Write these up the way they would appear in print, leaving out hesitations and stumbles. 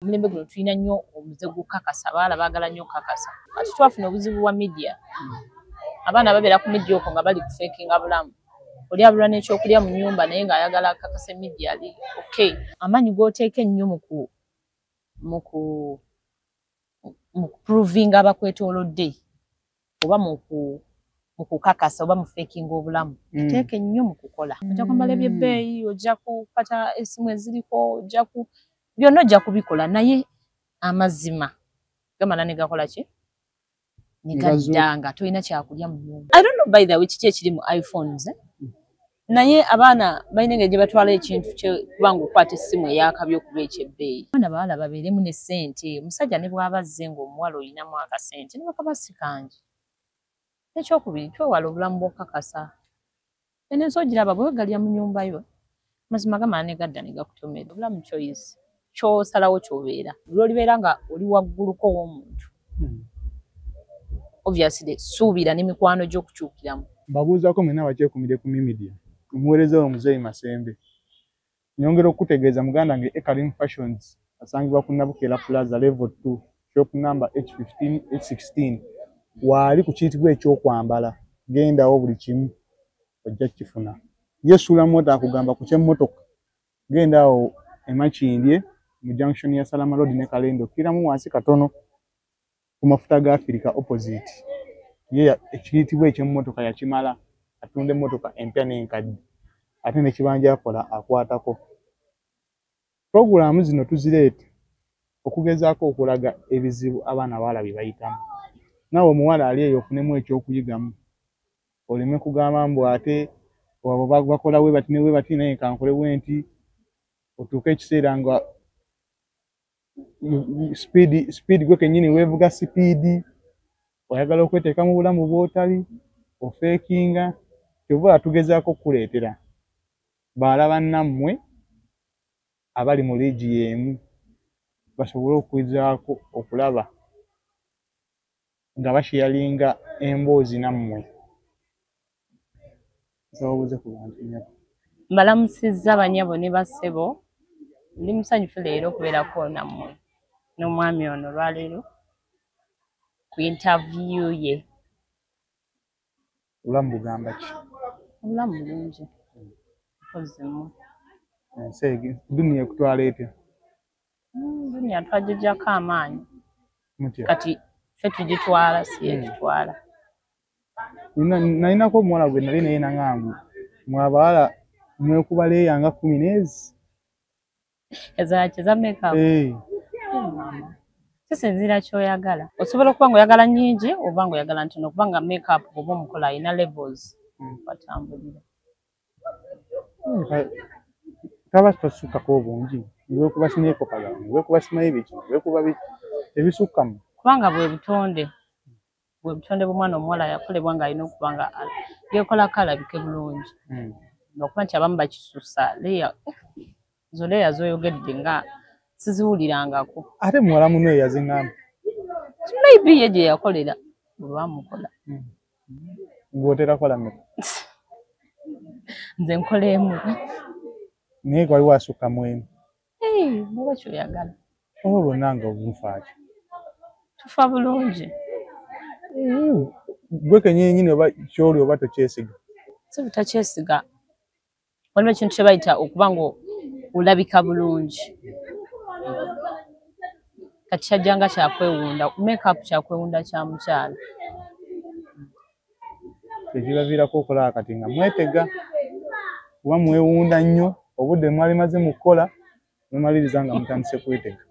omulembe guno tulina nnyo omuze gukakasa abaala baagala nnyo kakasa kati twafuna obuzibu bwa media abaana babeera ku media okwo nga bali kufeekinga bulamu oli abulwa n'ekyokulya mu nnyumba naye ng'ayagala akakase media ali okay amaanyi g'oteeka ennyo mu kuprovinga abakwetoolodde oba mu kukakasa oba mu feekinga obulamu teeka ennyo mu kukola ojja kwambala ebyebbeeyi ojja kupata essimu eziriko byonna ojja kubikola naye amazima gamala ne gakola ki ne gaddanga tolina kyakulya mu nnyumba I don't know by the way kiki ekiri mu iPhones naye abaana balina engeri gye batwala ekintu kubanga okwata essimu eyakabyo okuba ekyebbeeyi abaana bawala babeeremu ne ssente omusajja ne bw'aba azze ng'omuwala olinamu akasente ne bakabasi kangi ekyokubiri twewala obulamu bw'okukakasa eno ensi ogiraba bwe wegalya mu nnyumba yo mazima gamala ne gadda ne gakutomera obulamu choice ky'osalawo ky'obeera lw'olibeera nga oli wagguluko w'omuntu obviously suubira n'emikwano gy'okukyukiramu mbabuuzaako mwena bakyekumire ku media omuweereza omuzeeyi Masembe nyongera okutegeeza muganda nge Ekarim Fashions asangibwa ku Nabukera Plaza level 2 shop number H15 H16 waali ku kiyitibwa ekyokwambala gendawo buli kimu ojja kifuna yesuula mota akugamba ku kyemmotoka gendawo emakindye mu junction ya Salama Road ne Kalendo kiramu wansi katono ku mafuta ga Africa opposite ye ekiyitibwa ekyemmotoka yakimala atunda emmotoka empya n'enkadde ate ne kibanja akola akwatako programu zino tuzireeta okugezaako okulaga ebizibu abaana bawala bye bayitamu naawe omuwala ali eyo ofunemu ekyokuyigamu oleme kugamba mbu ate abo bakola we bati ne we bati naye kankole bwenti otuuka ekiseera nga speed gwe kennyini weevuga sipiidi oyagala okweteeka mu bulamu bw'otali ofeekinga kyova tugezaako okukuleetera baala bannammwe abali mu liigi y'emu basobole okwizaako okulaba nga basheyalinga emboozi nammwe nsoboze ku bantu nnyabo mbalamusizza banyabo ne bassebo ndi musanyufu leero okubeerako nammwe n'omwami ono olwaleero ku interview ye obulamu bugamba ki obulamu bulungi mpozimu ensi duniya ekutwala etya duniya twagiggyako amaanyi mutya kati ffe tugitwala si yetutwala nalinako omuwala gwe nali naye naŋŋambu mwabawala mwekuba leeya nga 10 n'ezi ezakeza makeup kisinziira ky'oyagala osobola okuba ng'oyagala nnyingi oba ng'oyagala ntono kubanga makeup oba omukola alina levels batambulira taba tosukkako obungi niwekuba sineekopagala niwekuba simaye biki niwekuba ebisukkamu kubanga bwe butonde bw'omwana omuwala yakolebwa ng'alina okuba nga yeekolako alabike bulungi okuba nti abamu bakisusa leeya zo leeya z'oyogedde nga siziwulirangako ate muwala muno eyaziŋŋamba maybe ye gye yakolera bwe bamukola ng'otera kola mmeka nze nkola emu naye waliwo asukkamu emu muba kyoyagala oba lwonna nga obufaaki tufa bulungi gwe kennyini oba kyoli oba tokyesiga si butakyesiga waliwo ekintu kye bayita okuba nga olabika bulungi kati kyajjanga kyakwewunda makeup kyakwewunda kya mukyala tekibaviirako okola kati nga mwetega kuba mwewunda nnyo obudde mwali maze mu kukola mumaliriza nga mutandise kwetega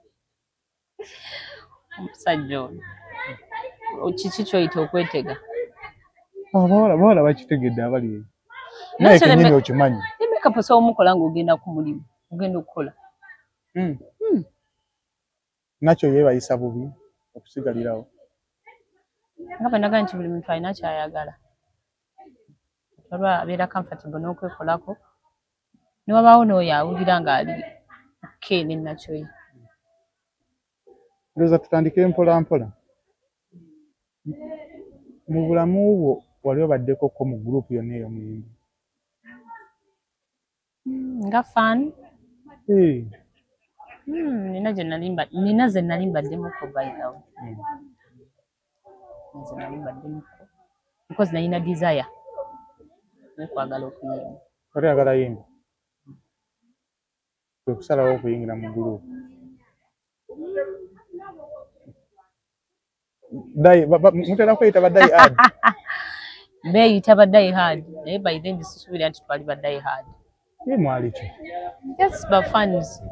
omusajja ono kiki kyoyita okwetega bawala bakitegedde abali eyo naye kennyini okimanyi makeup osobola omukola ng'ogenda ku mulimu ogenda okukola nakyo yeebayisa bubi okusigalirawo nga bwe ndaga nti buli muntu alina kyayagala olwa abeera comfortable n'okwekolako ne wabaawo n'oyo awulira ng'ali okay n'ennakyoye ndowooza tutandike mpola mpola mu bulamu bwo wali obaddekoko mu gurupu yonna ey'omuyimbi nga fan Nina ze nalimba demuko by the way. Nina ze nalimba demuko. Because nina desire. Nekwagala okuyimba. Kati agala yimba. Okusalawo okuyingira mu group. Mutera kweyita ba die hard. Beeyita ba die hard. Naye by then sisuubira nti twali ba die hard. Ye mwali ki? Just ba fans.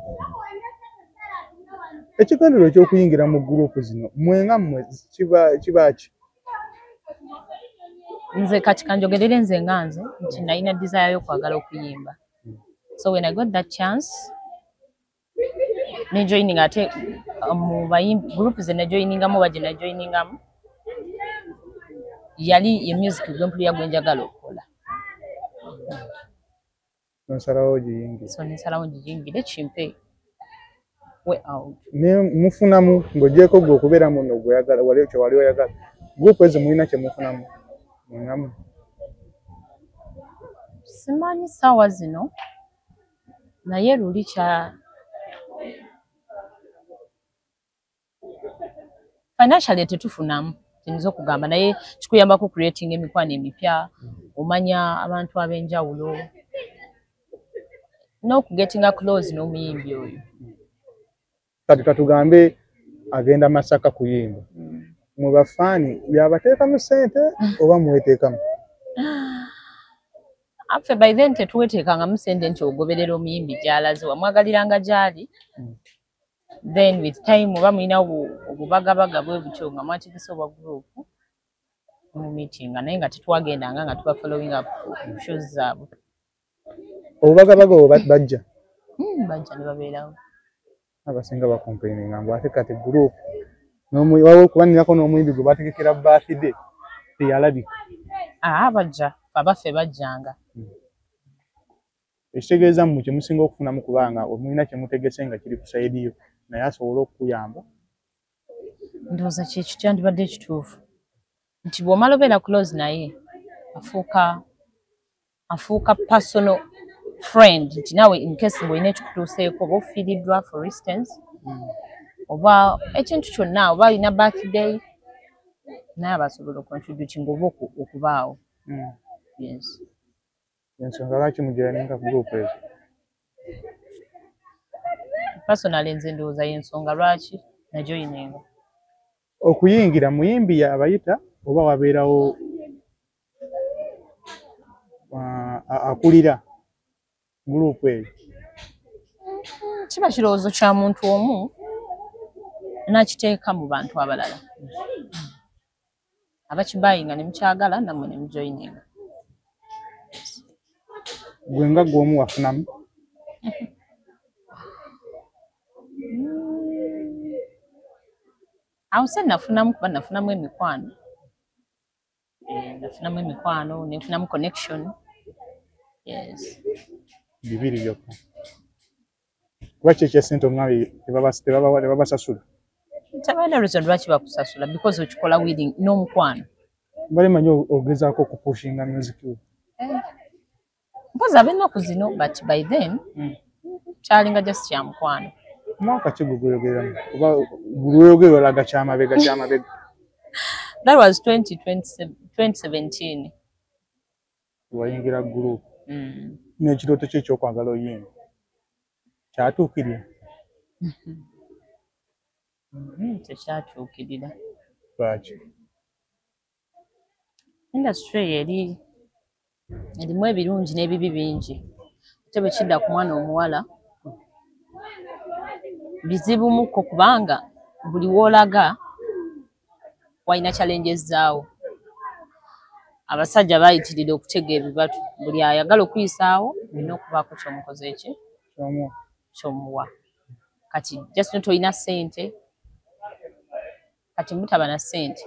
Ekiganiro eky'okuyingira mu group zino mwenga mmwe kiba ki? Nze kati kanjogerere nze nganze nti nalina desire y'okwagala okuyimba. So when I got that chance, ne joining ate mu bayimbi group ze ne joiningamu baje ne joiningamu yali ye music gwe gwenjagala okukola. Nsalawo giyingira. So nsalawo giyingire kimpe we out. Ne mufunamu ng'ogyeko gwe okubeera muno gweyagala wali kye wali oyagala. Group ezo mulina kye mufunamu. Mwengamu. Simanyi ssaawa zino naye luli kya financially tetufunamu kiyinza okugamba naye kikuyambako creating emikwano emipya omanya abantu ab'enjawulo n'okugetinga close n'omuyimbi oyo. Kati katugambe agenda Masaka kuyimba. Mu bafaani yabateekamu ssente oba muweteekamu? Affe by then tetuweteekangamu ssente nti ogoberera omuyimbi gy'alaze wamwagaliranga gy'ali. Then with time oba mulina obubagabaga bwe butyo nga mwategese obwa group mu meeting naye nga tetwagendanga nga tuba following up shows zaabwe. Obubagabaga obwo bajja? Bajja ne babeerawo. Abasinga bakomplaininga ngu ate kati group waliwo okubanirako n'omuyimbi gwe bategekera birthday teyalabika. Bajja abaffe bajjanga. Ekitegeeza mmwe kye musinga okufunamu kubanga omulina kye mutegese nga kiri ku sayidi yo naye asobola okukuyamba. Ndowooza kyekyo kyandibadde ekituufu nti bw'omala obeera close naye afuuka personal friend nti naawe in case bw'olina ekikutuuseeko oba ofiiriddwa for instance oba ekintu kyonna oba olina birthday naye abasobola okontributing oba okubaawo. Yes. Ensonga lwaki mujoininga ku group ezo? Personally nze ndowooza y'ensonga lwaki najoininga. Okuyingira muyimbi yabayita oba wabeerawo akulira group eyo? Kiba kirowoozo kya muntu omu nakiteeka mu bantu abalala. Abakibayinga ne mukyagala nammwe ne mujoininga. Gwe nga gw'omu wafunamu? Awo se nafunamu kuba nafunamu emikwano. Nafunamu emikwano, nefunamu connection. Yes. Bibiri byokka. Kuba ki ekyesente omwami tebabasasula? Tabalina reason lwaki bakusasula because okikola willing n'omukwano. Mbale manyi ogezaako okupushinga music yo. Mpozi ab'ennaku zino but by then kyalinga just kya mukwano. Mwaka ki gwe guyogeramu? Oba guyogera olaga kyamabega? That was 2017. Wayingira group. N'ekirooto kye ekyokwagala oyimba kyatuukirira? Tekyatuukirira. Lwaki? Industry erimu ebirungi n'ebibi bingi. Ate bwe kidda ku mwana omuwala bizibumuko kubanga buli w'olaga walina challenges zaawo. Abasajja bayitirira okutega ebibatu. Buli ayagala okuyisaawo olina okubaako ky'omukoze ki? Ky'omuwa. Kati just not olina ssente. Kati mutaba na ssente.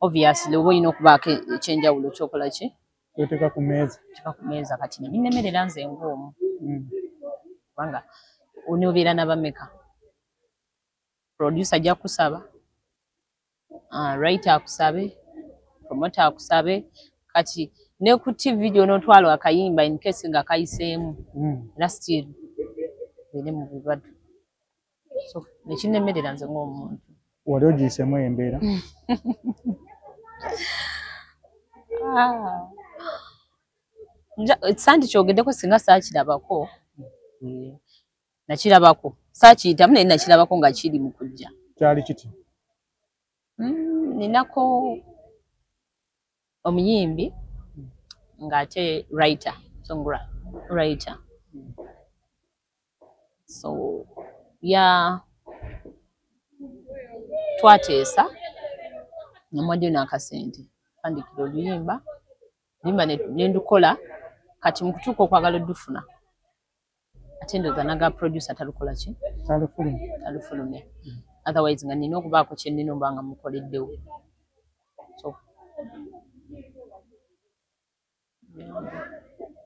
Obviously oba olina okubaako ekyenjawulo ky'okola ki? Oteeka ku mmeeza. Teeka ku mmeeza kati ne binnemerera nze ng'omu. Kubanga onoobeera n'abameka. Producer ajja kusaba. Writer akusabe. Promoter akusabe. Kati ne ku TV gy'onootwala akayimba in case nga kayiseemu. Era still biri mu bibatu. So nekinemerera nze ng'omuntu. Wali ogiyisemu embeera? Sandi kyogeddeko singa saakirabako. Nakirabako. Saakiyitamu naye nakirabako nga kiri mu kujja. Kyali kiti? Ninako omuyimbi ng'ate writer, writer. So twateesa namwadde n'akasente andikira oluyimba nendukola kati mu kutuuka okwagala oddufuna ate ndowooza naga producer talukola ki talufulumya otherwise nga nina okubaako kye nnina oba nga mukoleddewo. So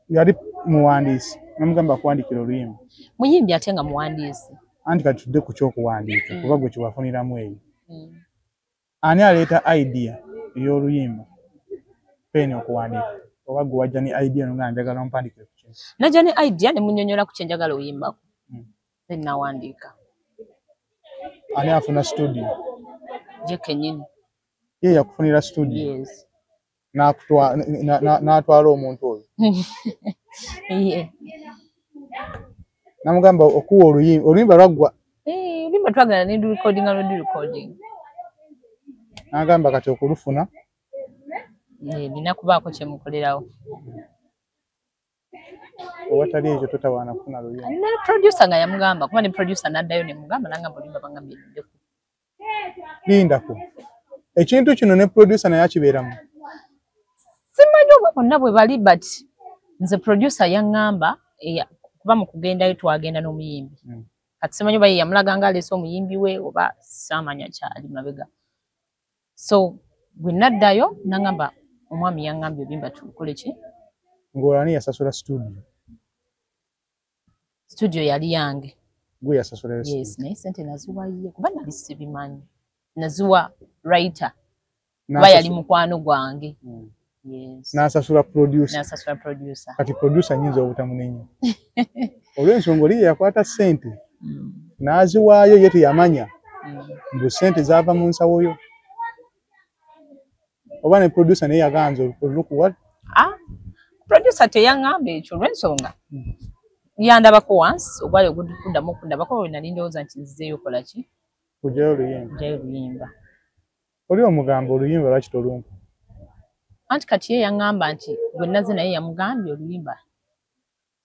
yali muwandiisi namugamba kuwandikira oluyimba? Muyimbi ate nga muwandiisi. Anti kati tudde ku ky'okuwandiika kuba gwe kyewafuniramu eyo. Ani aleeta idea ey'oluyimba peni okuwandiika oba gwe wajja ne idea nga njagala ompandikire ku kintu? Najja ne idea ne munnyonnyola ku kye njagala oyimbako then nawandiika. Ani afuna studio? Ye kennyini. Ye yakufunira studio? Yes. N'atwala omuntu oyo? Ye. Namugamba okuwa oluyimba lwaggwa? Oluyimba twagala ne recording. N'agamba kati okulufuna? Nina kubaako kye mukolerawo. Owatali ekyo totawaana kufuna luyimba? Ne producer nga yamugamba kuba ne producer n'addayo ne mugamba n'agamba oluyimba bangambye lindeko. Lindako. Ekintu kino ne producer naye akibeeramu? Simanyi oba bonna bwe bali but nze producer yaŋŋamba kuba mu kugendayo twagenda n'omuyimbi. Kati simanyi oba ye yamulaga nga aleese omuyimbi we oba saamanya kyali mabega. So bwe naddayo n'aŋŋamba omwami yaŋŋambye oluyimba tukole ki? Ng'olani yasasula studio? Studio yali yange. Gwe yasasula studio? Yes, naye sente naziwa ye kuba nali sibimanyi. Naziwa writer. Kuba yali mukwano gwange. Yes. N'asasula producer? N'asasula producer. Kati producer nyinza obutamunenya. Olw'ensonga oli yakwata ssente n'aziwaayo ye teyamanya mbu ssente zaava mu nsawo yo. Oba ne producer naye yaganza olukuwa? Producer teyaŋŋamba ekyo olw'ensonga yandabako once ogwali okuddamu okundabako nali ndowooza nti nzizeeyo okola ki? Kuggyayo oluyimba. Kuggyayo oluyimba. Oli omugamba oluyimba lwaki tolumpa? Anti kati ye yaŋŋamba nti bwe nazze naye yamugambye oluyimba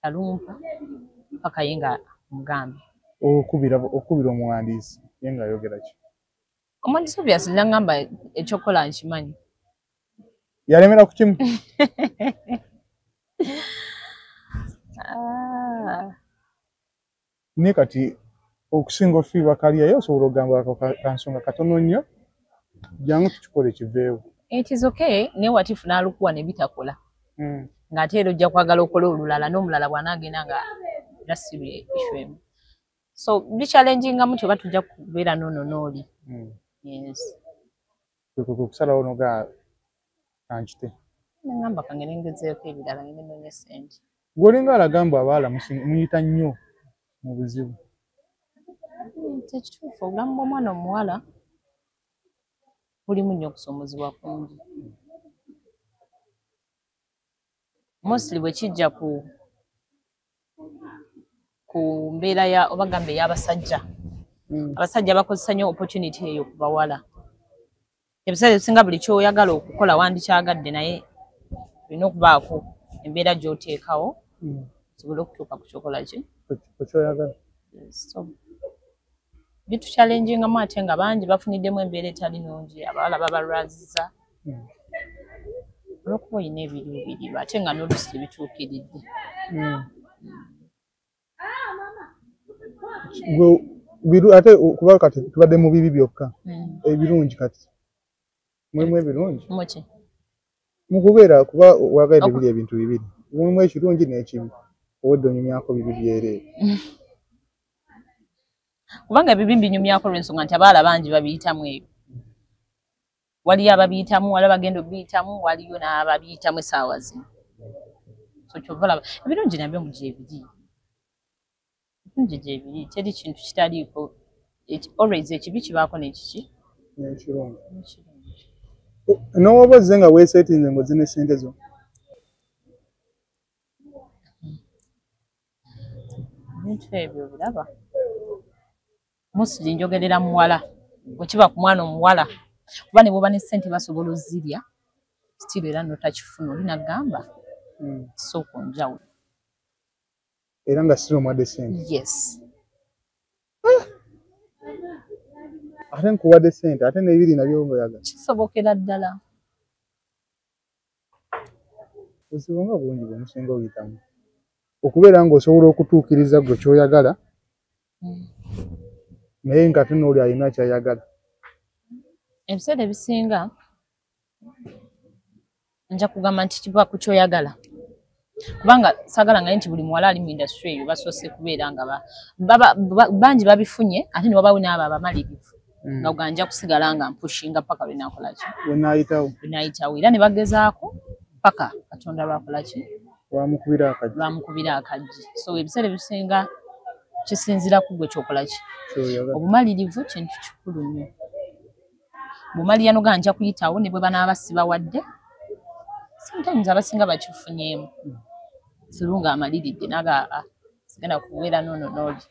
talumpa paka ye nga mugambye. Okubira omuwandiisi ye ng'ayogera ki? Omuwandiisi obviously n'aŋŋamba ekyokukola nkimanyi. Yalemera ku kimu? Ne kati okusinga ofiibwa kalyayo osobola okugamba kansonga katono nnyo jangu tukikole kiveewo. It is okay naye watifu n'alukuwa ne bitakola. Ng'ate era ojja kwagala okola olulala n'omulala bw'anaagenda nga era si issue emu. So bichallengingamu kyoba tujja kubeera n'ono n'oli. Yes. Okusalawo noga kankite. N'aŋŋamba kange nengezeeko ebirala ngende nnonye ssente. Gw'olinga alagamba abaala muyita nnyo mu buzibu. Tekituufu obulamu bw'omwana omuwala bulimu nnyo okusoomozebwa kungi. Mostly bwe kijja ku mbeera oba gambe ey'abasajja. Abasajja bakozesa nnyo opportunity eyo ku bawala. Ebiseera ebisinga buli ky'oyagala okukola wandikyagadde naye olina okubaako embeera gy'oteekawo osobole okutuuka ku kyokola ki? Ku kyoyagala. So bituchallengingamu ate nga bangi bafuniddemu embeera etali nnungi abawala babalwazizza. Olw'okuba olina ebiruubirirwa ate nga n'oluusi tebituukiridde. Ate kuba kati tubadde mu bibi byokka ebirungi kati mulimu ebirungi mu kubeera kuba wagaidde biri ebintu bibiri mulimu ekirungi n'ekibi owedde onyumyako bibi byereere. Kubanga ebibi binyumyako olw'ensonga nti abaala bangi babiyitamu ebyo. Waliyo ababiyitamu waliyo bagenda obiyitamu waliyo n'ababiyitamu essaawa zino. So kyova olaba ebirungi nabyo mu gyebiri. Ebirungi gyebiri teri kintu kitaliiko always ekibi kibaako n'ekiki n'ekirungi. N'oba ozze nga weesetinze ng'ozine ssente zo. Ebintu ebyo biraba. Mostly njogerera muwala. Bwe kiba ku mwana omuwala. Kuba ne bw'oba ne ssente basobola ozzirya. Still era n'otakifuna olina gamba. So kunjawulo. Era nga siri omuwadde ssente. Yes. Ate nkuwadde ssente ate n'ebiri nabyo ng'oyagala. Kisobokera ddala. Obuzibu nga bungi bwe musinga oyitamu. Okubeera ng'osobola okutuukiriza gwe ky'oyagala. Naye nga tunooli alina ky'ayagala. Ebiseera ebisinga nja kugamba nti kiva ku ky'oyagala. Kubanga saagala nga nti buli muwala ali mu industry eyo basoose kubeera nga bangi babifunye ate ne wabaawo n'abo abamalirivu. Nga uganja kusigala nga mpushinga paka lwe nakola ki. Bwe naayitawo. Bwe naayitawo era ne bagezaako paka Katonda lwakola ki. Lwamukubira akajji. Lwamukubira akajji. So ebiseera ebisinga kisinzira ku gwe kyokola ki. Obumalirivu kintu kikulu nnyo. Bumalirira n'oganja kuyitawo ne bwe banaaba sibawadde. Sometimes abasinga bakifunyeemu. Sirunga amaliridde naga sigenda kubeera n'oli.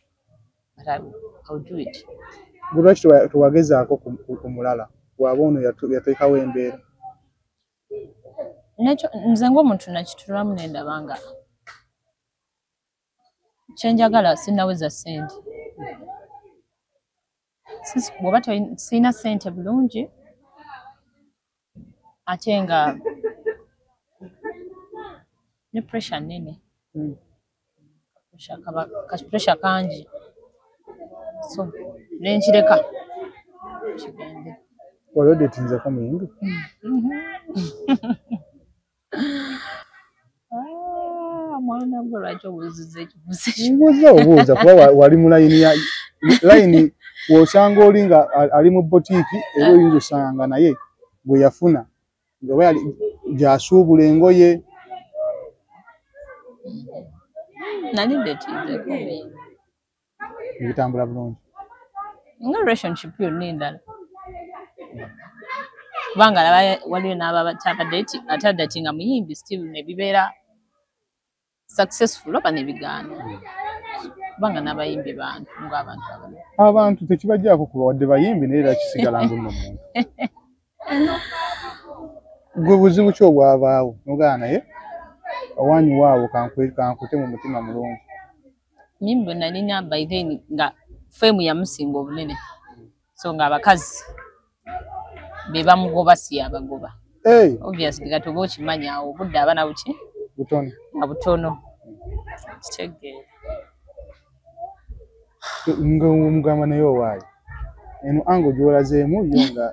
But I'll do it. Lwaki tuwagezaako ku mulala bw'aba ono yateekawo embeera? Nze ng'omuntu nakitulamu ne ndaba nga kyenjagala sinnaweza ssente. Bw'oba sirina ssente bulungi ate nga ne pressure nnene. Pressure kangi. So nenkireka kigende. Wali odetinzeko muyingo? Mwana gwe lwaki obuuziza ekibuuzo obuuza kuba wali mu layini w'osanga oli nga ali mu botiiki era oyinza osanga naye bwe yafuna nga gy'asuubula engoye. Nali ndetinzeko muyingo. Ebitambula bulungi. Nga relationship yonna endala. Kubanga waliyo n'abatabadde ate nga muyimbi still ne bibeera successful oba ne bigaana. Kubanga n'abayimbi bantu ng'abantu abalala. Abantu tekibajjaako kuba wadde bayimbi naye era kisigala ng'omuntu. Gwe buzibu ki obwabaawo n'ogaa naye awanyu waawo kankute mu mutima mulungi. Mimi bwe nalina by then nga femu yamusinga obunene. So ng'abakazi be bamugoba si abagoba. Obviously kati oba okimanya awo obudde aba na buki? Butono. Nga butono. Kitegeera. Nga omugamba naye owaayo. Eno ango gy'olazeemu yo nga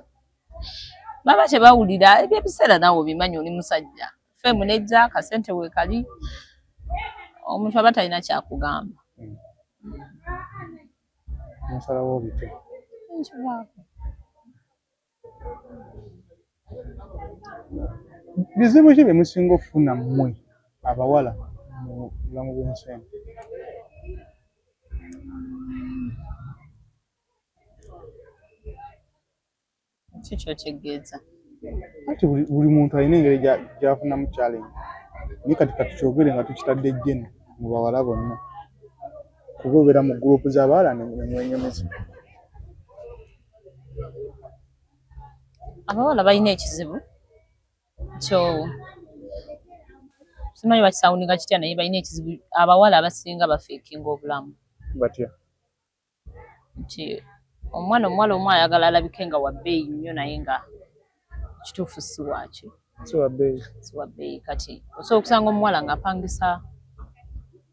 baba tebawulira ebiseera naawe obimanyi oli musajja. Femu nejja akasente weekali omuntu aba talina kyakugamba. Nsalawo bite. Bizibu ki bye musinga okufuna mmwe abawala mu bulamu bw'ensi eno? Kikyo kyegeeza. Ati buli muntu alina engeri gy'afunamu challenge. Naye kati kyogere nga tukitadde ejjeno mu bawala bonna. Kuba obeera mu gurupu z'abawala ne mwenyemeza. Abawala balina ekizibu kyo simanyi bakisawuninga kitya naye balina ekizibu. Abawala abasinga bafeekinga obulamu. Batya? Nti omuwala omu ayagala alabike nga wabbeeyi nnyo naye nga kituufu si waaki. Si wabbeeyi. Si wabbeeyi. Kati osobola okusanga omuwala ng'apangisa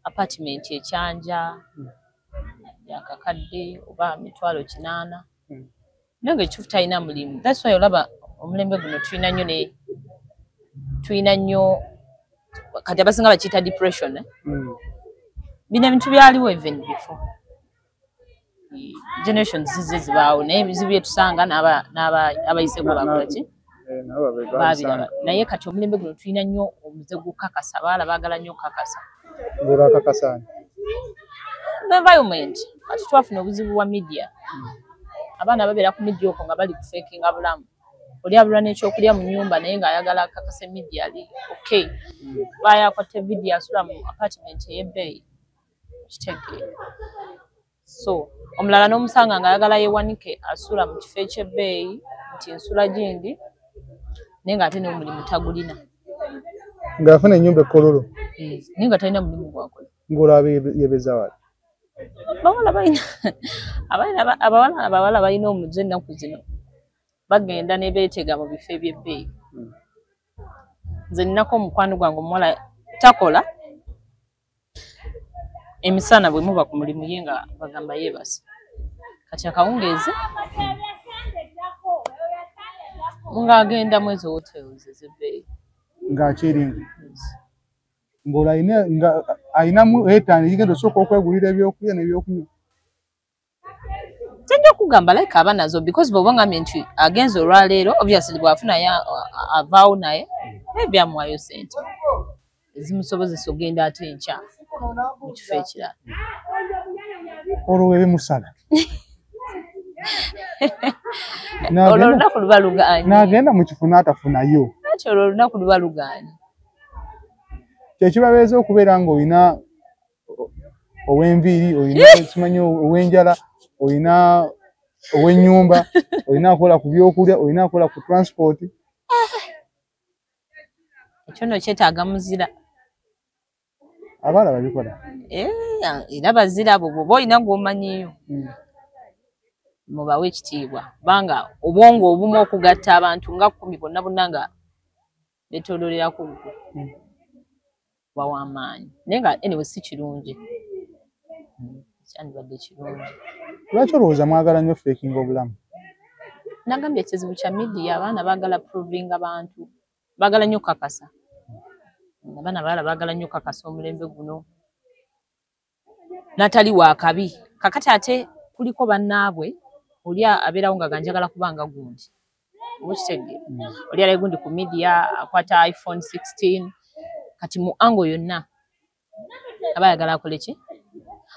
apartment ekyanja yakakadde oba mitwalo 8. Naye ng'ekituufu talina mulimu. That's why olaba omulembe guno tulina nnyo kati abasinga bakiyita depression. Bino ebintu byaliwo even before. Generations zizze zibaawo naye ebizibu bye tusanga n'abayiseko bakola ki? Baabiraba. Naye kati omulembe guno tulina nnyo omuze gukakasa. Abawala baagala nnyo okukakasa. Ng'olwakakasa. Environment. Kati twafuna obuzibu bwa media. abaana babeera ku media okwo nga bali ku fakinga bulamu oli abulwa n'ekyokulya mu nnyumba naye ng'ayagala akakase media ali okay baya akwate video asula mu apartment ey'ebbeeyi kitegeera so omulala n'omusanga ng'ayagala yeewanike asula mu kifo eky'ebbeeyi nti nsula gindi naye ng'ate n'omulimu tagulina ng'afuna ennyumba ekkololo naye nga talina mulimu gwakola ng'olaba yebeza wali abawala balina omuze ennaku zino bagenda ne beetega mu bifo eby'ebbeeyi nze nnako omukwano gwange omuwala takola emisana bwe muba ku mulimu ye nga bagamba yeebase kati akawungeezi ng'agenda mu ezo hotels ez'ebbeeyi ng'akyeringa ng'olwo ayinamu etaani yigenda osooka okwegulira ebyokulya n'ebyokunywa tajja kugamba like aba nazo because bw'oba ngambye nti agenza olwaleero obviously bw'afunayo avaawo naye naye byamuwayo ssente ezimusobozesa ogenda ate enkya mu kifo ekirala olwo ebimusala olwo olunaku luba lugaanyi n'agenda mu kifo n'atafunayo ati olwo olunaku luba lugaanyi kyekibabeeza okubeera ng'olina ow'enviiri olina kimanyi ow'enjala olina ow'ennyumba olina akola ku byokulya olina akola ku transport ekyo nno kyetaaga muzira abaala babikola era bazira abo bwoba olina gw'omanyiyo mubawe ekitiibwa kubanga obwongo obumu okugatta abantu nga 10 bonna bonna nga betolooleraku wawamaanyi naye nga anyway si kirungi kyandibadde kirungi lwaki olowooza mwagala nnyo faking obulamu nagambye ekizibu kya media abaana baagala provinga bantu baagala nnyo kakasa abaana baala baagala nnyo kakasa omulembe guno natali wa kabi kakati ate kuliko bannaabwe oli abeerawo nga ganjagala kubanga gundi okitegeera oli alaye gundi ku media akwata iPhone 16 kati mu ango yonna abayagala akole ki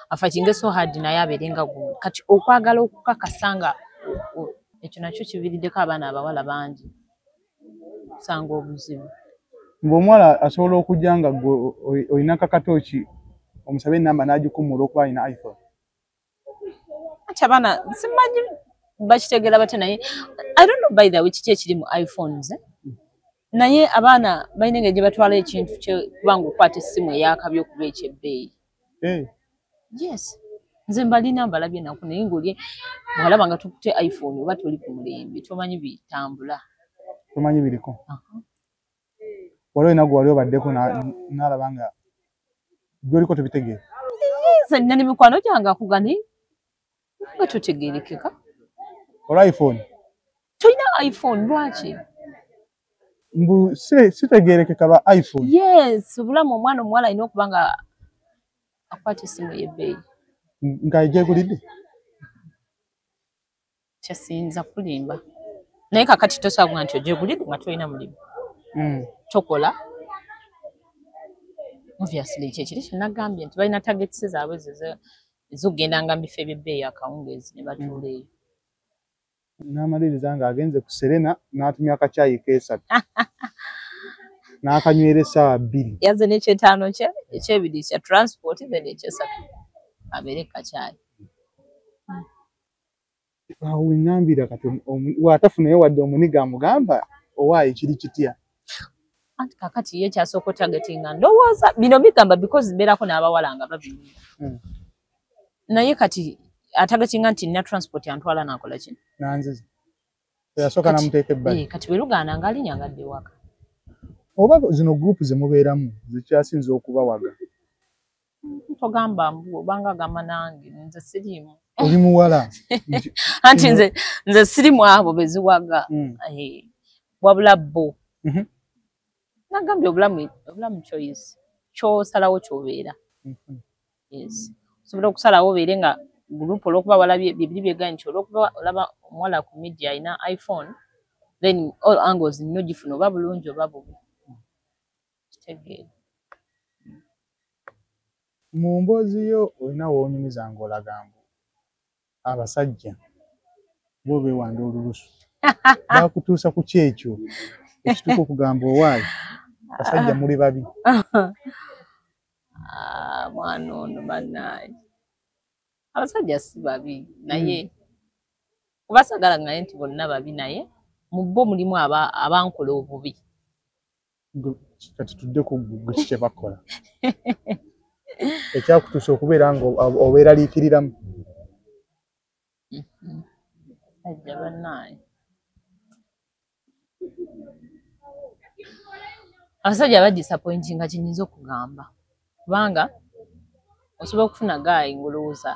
afakinge so hard naye abeerenga gundi kati okwagala okukakasa nga ekyo nakyo kibiriddeko abaana abawala bangi kusanga obuzibu ng'omuwala asobola okujja nga olina kakatooki omusabe enamba n'agikumula okuba alina iPhone ati abaana simanyi bakitegeera bate naye I don't know by the way kiki ekiri mu iPhones naye abaana balina engeri gye batwala ekintu kubanga okwata essimu eyakabi okuba ekyebbeeyi yes nze mbalina mbalabye naku naye ng'oli bw'alaba nga tukutte iPhone oba toli ku mulembe tomanyi bitambula tomanyi biriko waliwo enagwe wali obaddeko n'alaba nga byoliko tebitegeera nze nina ne mikwano gyange akugane nga totegeerekeka olwa iPhone tolina iPhone lwaki mbu sitegeerekeka lwa iPhone yes obulamu omwana omuwala alina okuba nga akwata essimu ey'ebbeeyi nga egyegulidde kyasiyinza kulimba naye kakati tosabwa nti ogyegulidde nga tolina mulimu tokola obviously kyekiri kyenagambye nti balina targets zaabwe ez'okgendanga mu bifo eby'ebbeeyi akawungeezi ne batuula eyo n'amaliriza ng'agenze ku Serena n'atumya akacaayi keesatu n'akanywera essaawa 2 yazze n'ekyetaano kye ekyebiri kya transport then ekyesatu abeere kacaayi awo weŋŋambira kati waatafunayo wadde omuniga amugamba owaayo kiri kitya anti kakati ye kyasooka otargetinga ndowooza bino bigamba because mbeerako n'abawala nga babinyuma naye kati atargetinga nti nina transport antwala nakola kino nanziza yasooka namuteeka ebbali kati bwe lugaana nga alinyangadde ewaka oba zino gurupu ze mubeeramu zikyasinza okubawaga togamba mbu obanga agamba nange nze siriimu oli muwala anti nze sirimu abo beziwaga wabula bo nagambye obulamu choice kyosalawo kyobeera yes osobola okusalawo obeere nga gurupu olwokuba walabye bibiri byegaanyi nti olwokuba olaba omuwala ku media alina iPhone then all angles nno gifuna oba bulungi oba bubi kitegeera mu mboozi yo olina woonyumiza ng'olaga mbu abasajja bo bewanda olulusu bakutuusa ku kyekyo ekituuka okugamba owaayi basajja muli babi. Mwana ono bannaaye abasajja si babi naye kubasagala ngaye nti bonna babi naye mu bo mulimu abankola obubi. Kati tudde ku gwe kye bakola ekyakutuusa okubeera nga obeeraliikiriramu. Sajja bannaaye abasajja badisappointinga kinyinza okugamba kubanga osobola okufuna gaayi ngolowooza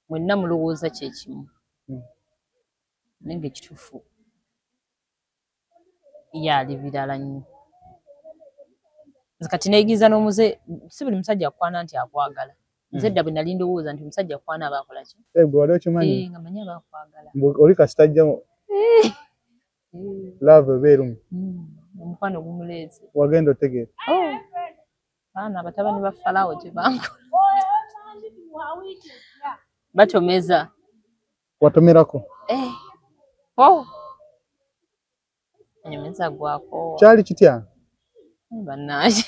mwenna mulowooza kyekimu naye ng'ekituufu yaali birala nnyo. Nze kati neeyigiza n'omuze si buli musajja akwana nti akwagala. Nze dda bwe nali ndowooza nti omusajja akwana aba akola ki? Gwe wali okimanyi? Nga manyi aba akwagala. Oli kasitajja love ebeerumu. Omukwano gumuleeze. Wagenda otegeera? Baana batabani ba Falaawo gye bankola. Batomeza. Watomerako? Anyumiza gwako. Kyali kitya? Bannaaye.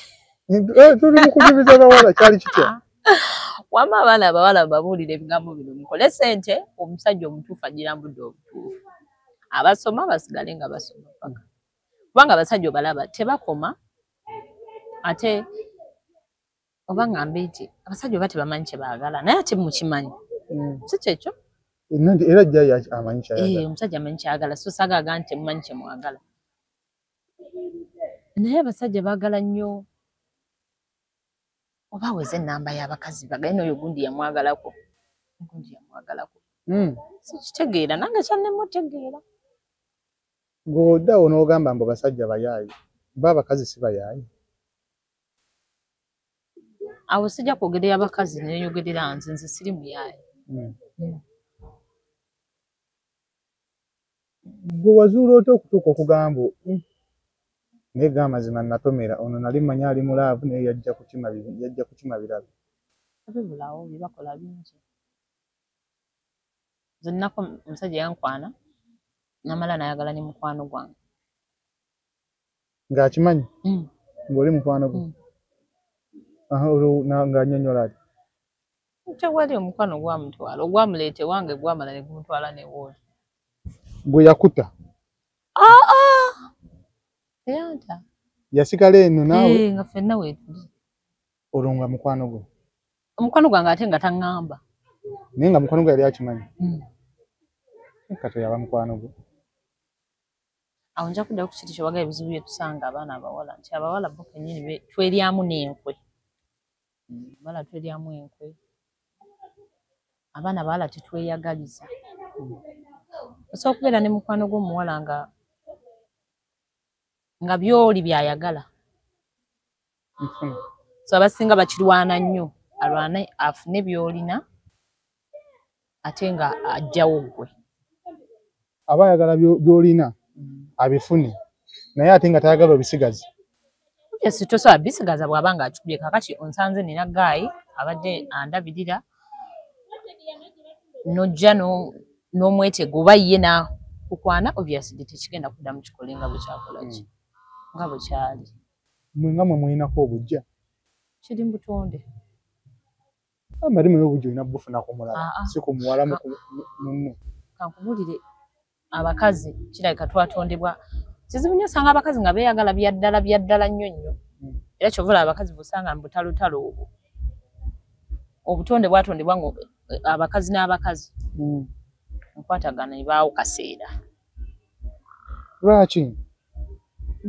Tuli mu kubibiza bawala kyali kitya? Wamma abaana abawala babuulira ebigambo bino mukole ssente omusajja omutuufu agira mbudde obutuufu. Abasoma basigale nga basoma paka. Kubanga abasajja obalaba tebakoma ate oba ngambe nti abasajja oba tebamanyi kye baagala naye ate mukimanyi. Si kyekyo? Era jjayi amanyi kyayagala. Omusajja amanyi kyayagala so saagaaga nti mumanyi kye mwagala. Naye abasajja baagala nnyo oba weze ennamba y'abakazi bagale n'oyo gundi yamwagalako. Gundi yamwagalako. Sikitegeera nange kyannemutegeera. Ng'oddawo n'ogamba mbu basajja bayaayi ba abakazi si bayaayi. Awo sijja kwogerera abakazi neeyogerera nze siri muyaayi. Gwe wazuula otya okutuuka okugamba naye ga mazima natomera ono nali mmanyi ali mu laavu naye yajja kukima birabe. Bibulawo bye bakola bingi. Nze nnako omusajja yankwana namala nayagala ne mukwano gwange. Ng'akimanyi? Ng'oli mukwano gwe? Ng'annyonnyola ati? Tewali omukwano gwamutwala ogwamuleeta ewange gwamala ne gumutwala n'ewooli. Gwe yakuta? Teyanta. Yasigala eno naawe? Nga ffenna weetuli. Olwo nga mukwano gwe? Omukwano gwange ate nga taŋŋamba. Naye nga mukwano gwe yali akimanyi? Kati yaba mukwano gwe. Awo nja kuddayo ku kiti kyewagaye ebizibu bye tusanga abaana abawala nti abawala bo kennyini tweryamu n'enkwe. Abawala tweryamu enkwe. Abaana abawala tetweyagaliza. Osobola okubeera ne mukwano gw'omuwala nga byoli byayagala. So abasinga bakirwana nnyo alwane afune byolina ate nga ajjawo gwe. Aba ayagala byolina abifune naye ate nga tayagala obisigaza. Yes, tosobola bisigaza bw'aba nga akikubye kakati onsanze nina gaayi abadde andabirira n'ojja n'omwetega oba ye nakukwana obviously tekigenda kuddamu kikole nga bwe kyakola ki nga bwe kyali. Mwe nga mwe mulinako obujja? Kiri mu butonde. Amalimu y'obujja olina bufuna ku mulala si ku muwala munno. Kankubulire abakazi kirabika twatondebwa kizibu nnyo osanga abakazi nga beeyagala byaddala nnyo nnyo. Era kyovula abakazi busanga mu butalotalo obwo. Obutonde bwatondebwa ngo abakazi n'abakazi enkwatagana ebaawo kaseera. Lwaki?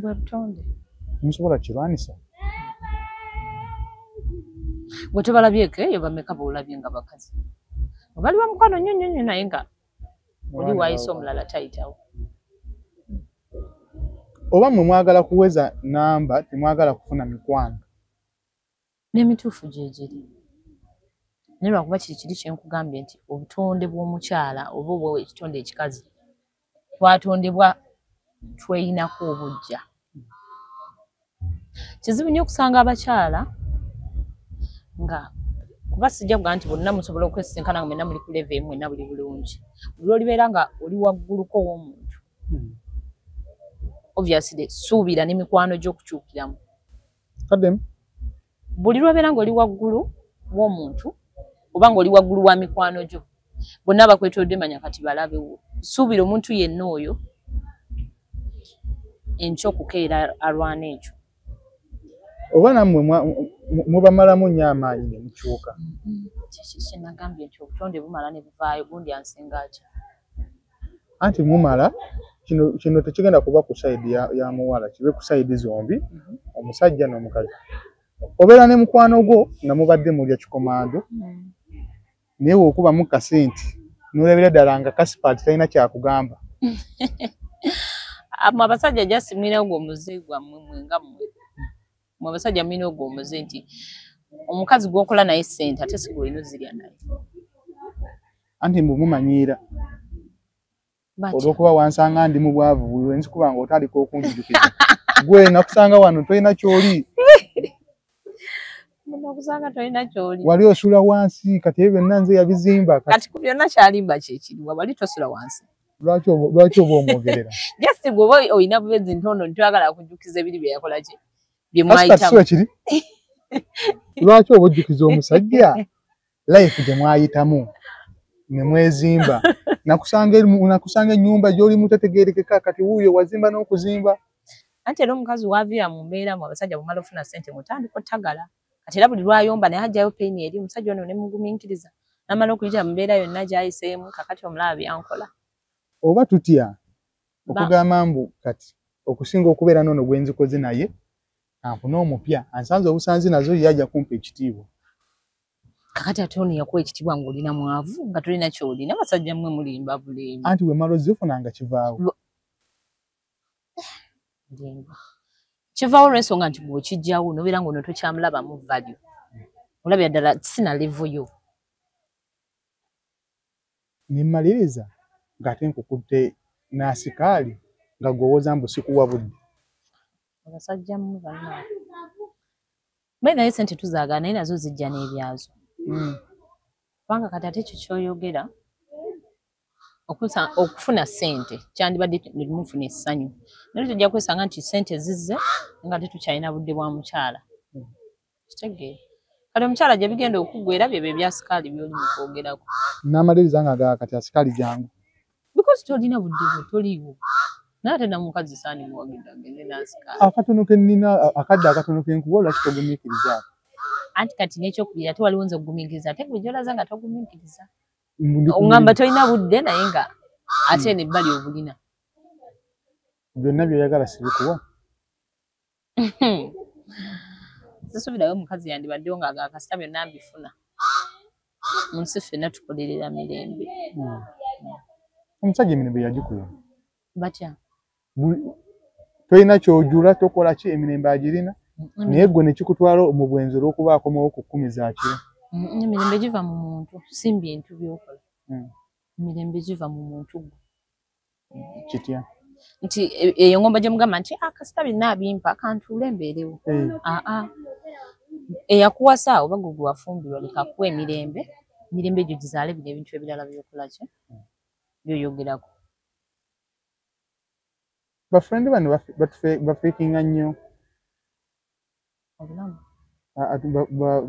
Bwe butonde. Musobola kirwanisa? Bwe tobalabyeko eyo bameka boolabye nga bakazi. Bali ba mukwano nnyo nnyo nnyo naye nga oli waayisa omulala tayitawo. Oba mmwe mwagala kuweza namba temwagala kufuna mikwano? N'emituufu gye giri. Naye lwakuba kiri kyenkugambye nti obutonde bw'omukyala oba obw'ekitonde ekikazi twatondebwa tweyinako obujja. Kizibu nnyo okusanga abakyala nga kuba sijja kuga nti bonna musobola okwesisinkana nga mwenna muli ku level emu mwenna buli bulungi buli olibeera nga oli wagguluko w'omuntu obviously suubira n'emikwano gy'okukyukiramu kadem buli lwobeera nga oli waggulu w'omuntu oba nga oli waggulu wa mikwano gyo bonna bakwetolodde manya kati balabewo suubira omuntu yenna oyo enkya okukeera alwana ekyo oba nammwe mubamalamu nnyo amaanyi ne mukyuka kyenagambye nti obutonde bumala ne buvaayo gundi ansinga atya anti mumala kino tekigenda kuba ku sayidi ya muwala kibe ku sayidi zombi omusajja n'omukazi obeera ne mukwano gwo nga mubadde mulya kikomando naye wokuba mu kasenti n'olabira ddala nga kasipaati talina kyakugamba mwe abasajja jasimwina ogwo omuze gwammwe mwenga mmwe mwe abasajja mwina ogwo omuze nti omukazi gw'okola naye ssente ate si gwolina ozirya naye anti mbu mumanyiira olw'okuba wansanga ndi mu bwavu buli lwe nzikuba nga otandika okunjujukiza gwe nakusanga wano tolina ky'oli nakusanga tolina ky'oli wali osula wansi kati ebyo byonna nze yabizimba kati ku byonna kyalimba kyekiriwa wali tosula wansi lwaki oba omwogerera just gweoba olina bubezi ntono ntwagala kujjukiza ebiri bye yakola kye bye mwayitamu kiri lwaki oba ojjukiza omusajja life gye mwayitamu ne mwezimba nakusanga ennyumba gy'oli mutategeerekeka kati wuuyo wazimba n'okuzimba anti era omukazi waavira mu mbeera mu abasajja bumala ofuna ssente mutandika ottagala kati era buli lwayomba naye ajjayo peyini eri omusajja ono ne mugumiikiriza n'amala okuyita mu mbeera yonna gy'ayiseemu kakati omulaba byankola oba tutya okugamba mbu kati okusinga okubeera n'ono gwe nzikoze naye anfuna omupya ansanze obusanzi nazo yajja kumpa ekitiibwa kakati ate ono yakuwa ekitiibwa ng'olina mwavu nga tolina ky'olina basajja mmwe mulimba bulimba anti we mala ozifunanga kivaawo kivaawo olw'ensonga nti bw'okijjawo n'obeera ng'ono tokyamulabamu value olabira ddala sina levo yo nemmaliriza ng'ate nkukutte n'asikaali nga gw'owooza mbu sikuwa budde abasajja mmwe bannaa bayi naye sente tuzaagala naye nazo zijja n'ebyazo kubanga kati ate ekyo kyoyogera okufuna ssente kyandibadde nemufuna essanyu naye tujja kwesanga nti ssente zizze nga tetukyalina budde bwa mukyala kitegeera kati omukyala gye bigenda okuggwera byebyo ebya sikaali by'oli mu kwogerako n'amaliriza nga gaa kati asikaali jangu because tolina budde bwe toliiwo naye ate namukazi saani muwagidde agende n'asikaali akatono ke nnina akadde akatono ke nkuwa lwaki togumiikirizaako anti kati n'ekyokubiri ate waliwo nze ogumiikiriza ate gwe gy'olaza nga togumiikiriza oŋŋamba tolina budde naye nga ate n'ebbali obulina byonna by'oyagala sibikuwa sisuubirayo omukazi yandibaddewo ng'agakasita byonna mbifuna mu nsi ffenna tukolerera mirembe omusajja emirembe yagikuwa batya tolina ky'ojula tokola ki emirembe agirina naye gwe ne kikutwala mu bwenzi olw'okuba akomawo ku 10 zaakiro emirembe giva mu muntu si bintu by'okola emirembe giva mu muntu gwe kitya nti eyo ngomba gye mugamba nti kasita byonna abimpa kantuule embeerewo eyakuwasa oba gwe wafumbirwa leka kuwa emirembe egyo gizaale bino ebintu ebirala byokola ki byoyogerako bafrendi bano bafeekinga nnyo obulamu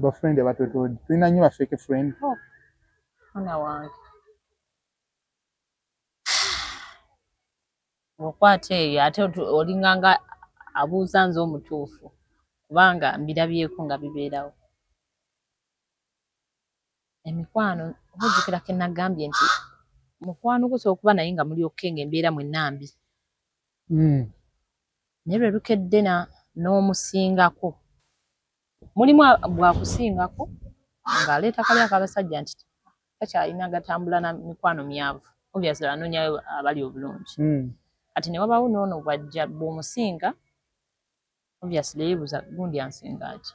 bafrendi abatotodde tulina nnyo bafeeke friend mwana wange okwata eyo ate olinganga abuuza nze omutuufu kubanga mbirabyeko nga bibeerawo emikwano obujjukira ke nagambye nti mukwano gusobola okuba naye nga muli okke ng'embeera mwenna mbi naye lwe lukedde n'omusingako mulimu bwakusingako ng'aleeta kali ak'abasajja nti takyalina gatambula na mikwano myavu obviously anoonyayo abali obulungi kati ne wabawo n'ono bwajja bw'omusinga obviously yeebuuza gundi ansinga ki